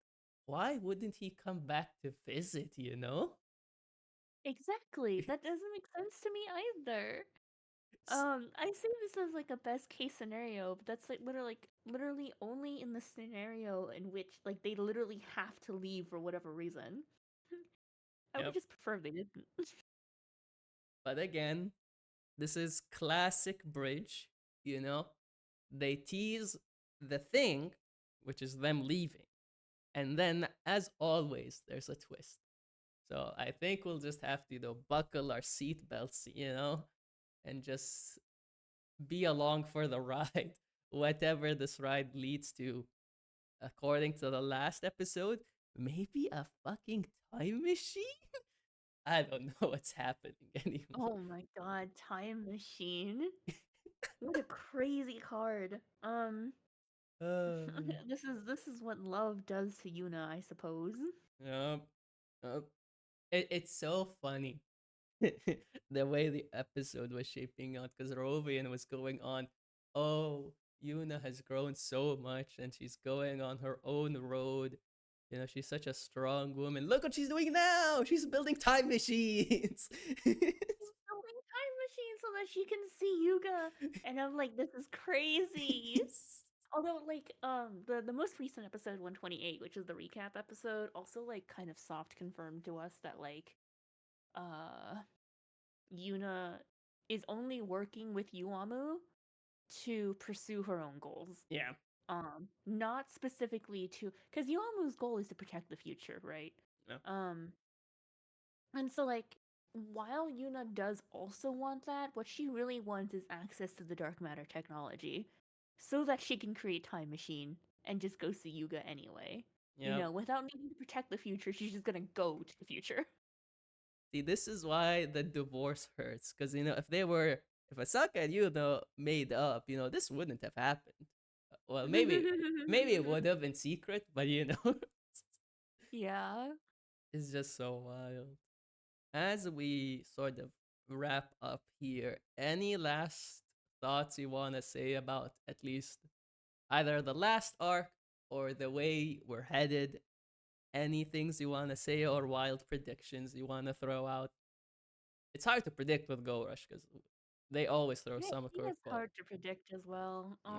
why wouldn't he come back to visit? Exactly. That doesn't make sense to me either. S- I see this as like a best case scenario, but that's literally only in the scenario in which like they literally have to leave for whatever reason. I would Yep. just prefer they didn't. But again, this is classic bridge, you know? They tease the thing, which is them leaving. And then, as always, there's a twist. So I think we'll just have to, buckle our seatbelts, and just be along for the ride, whatever this ride leads to. According to the last episode, maybe a fucking time machine? I don't know what's happening anymore. Oh my god, time machine. What a crazy card. Uh, This is what love does to Yuna, I suppose. yep, yep. It's so funny the way the episode was shaping out because Rovian was going on, oh, Yuna has grown so much and she's going on her own road. She's such a strong woman. Look what she's doing now. She's building time machines. She's building time machine so that she can see Yuga, and I'm like, this is crazy. Yes. Although, like, the most recent episode 128, which is the recap episode, also like kind of soft confirmed to us that like, uh, Yuna is only working with Yuamu to pursue her own goals. Yeah. Not specifically to, because Yuamu's goal is to protect the future, right? Yeah. Um, and so like, while Yuna does also want that, what she really wants is access to the dark matter technology, so that she can create time machine and just go see Yuga anyway. Yep. Without needing to protect the future, she's just gonna go to the future. See, this is why the divorce hurts. Because, if Asaka and made up, this wouldn't have happened. Well, maybe it would have in secret, but, Yeah. it's just so wild. As we sort of wrap up here, any last thoughts you want to say about at least either the last arc or the way we're headed? Any things you want to say or wild predictions you want to throw out? It's hard to predict with Go Rush because they always throw Yeah, some he is curveball. hard to predict as well. Yeah.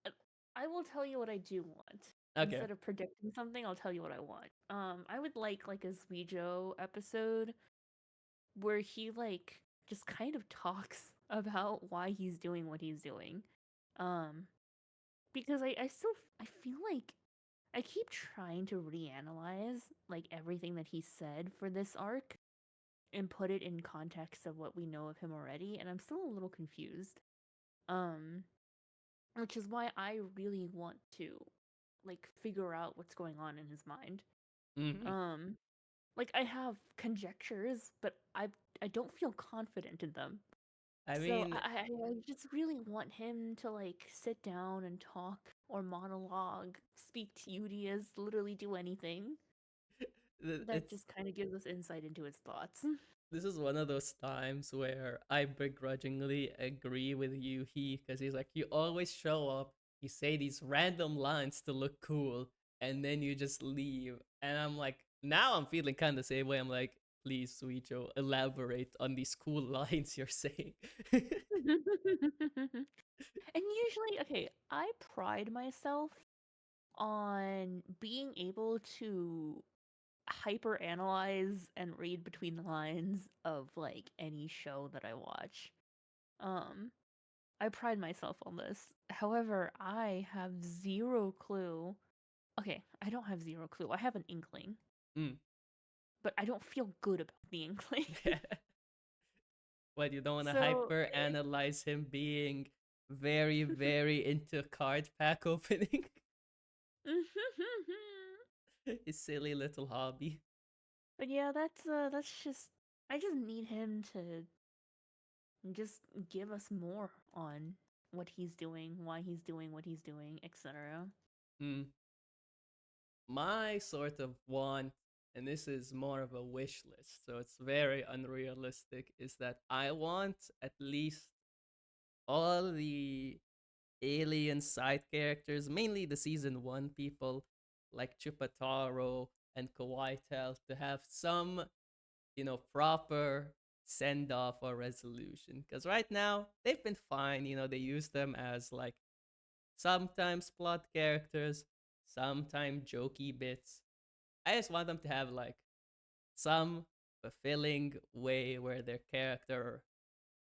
Uh, I will tell you what I do want. Okay. Instead of predicting something, I'll tell you what I want. I would like a Zuijo episode where he like just kind of talks about why he's doing what he's doing. Um, because I still I feel like I keep trying to reanalyze like everything that he said for this arc and put it in context of what we know of him already, and I'm still a little confused. Um, which is why I really want to like figure out what's going on in his mind. Mm-hmm. Um, like I have conjectures, but I don't feel confident in them. I So mean, I just really want him to like sit down and talk or monologue, speak to Udias, literally do anything that it's just kind of gives us insight into his thoughts. this is one of those times where I begrudgingly agree with you, because he's like, you always show up, you say these random lines to look cool, and then you just leave. And I'm like, now I'm feeling kind of the same way. I'm like, please, Suicho, elaborate on these cool lines you're saying. And usually, okay, I pride myself on being able to hyper analyze and read between the lines of like any show that I watch. Um, I pride myself on this. However, I have zero clue. Okay, I don't have zero clue. I have an inkling, Mm. but I don't feel good about the inkling. What, you don't want to So, hyper analyze him being very, very into card pack opening? His silly little hobby. but yeah, that's just I just need him to just give us more on what he's doing, why he's doing what he's doing, etc. Mm. My sort of want, and this is more of a wish list, so it's very unrealistic, is that I want at least all the alien side characters, mainly the season one people like Chupataro and Kawaitel, to have some, proper send off or resolution. Because right now, they've been fine. They use them as like sometimes plot characters, sometimes jokey bits. I just want them to have like some fulfilling way where their character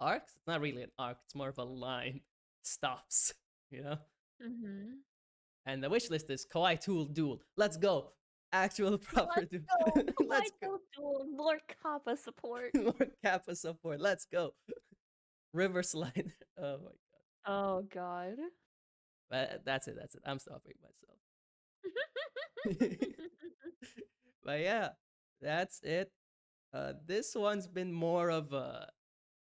arcs. It's not really an arc, it's more of a line stops, you know? Mm-hmm. And the wish list is Kawaii Tool Duel. Let's go. Actual proper Let's duel. go! Let's go. Kawaii Duel, more Kappa support. More Kappa support. Let's go. River Slide. Oh my god. Oh god. But that's it. That's it. I'm stopping myself. But yeah, that's it. This one's been more of a,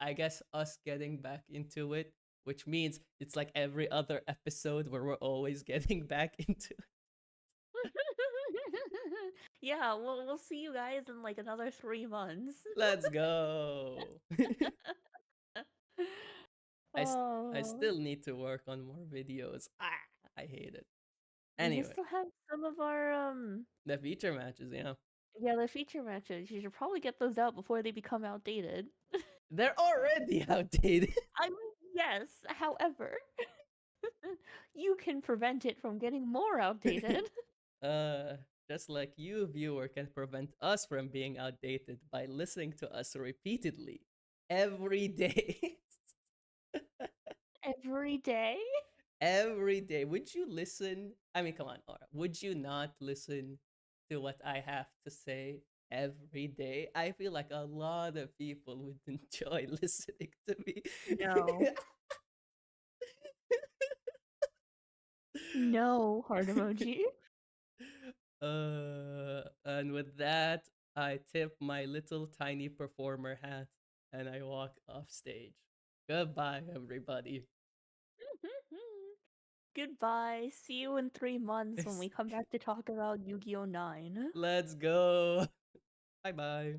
I guess, us getting back into it, which means it's like every other episode where we're always getting back into it. Yeah, we'll see you guys in like another 3 months. Let's go. I, I Oh, still need to work on more videos. I hate it. we Anyway, still have some of our the feature matches, yeah, the feature matches. You should probably get those out before they become outdated. they're already outdated. I mean, yes, however, you can prevent it from getting more outdated. uh, just like you, viewer, can prevent us from being outdated by listening to us repeatedly every day. Every day? Every day. Would you listen? I mean, come on, Aura. Would you not listen to what I have to say every day? I feel like a lot of people would enjoy listening to me. No. No, heart emoji. And with that, I tip my little tiny performer hat and I walk off stage. Goodbye, everybody. Goodbye. See you in 3 months when we come back to talk about Yu-Gi-Oh! 9. Let's go. Bye bye.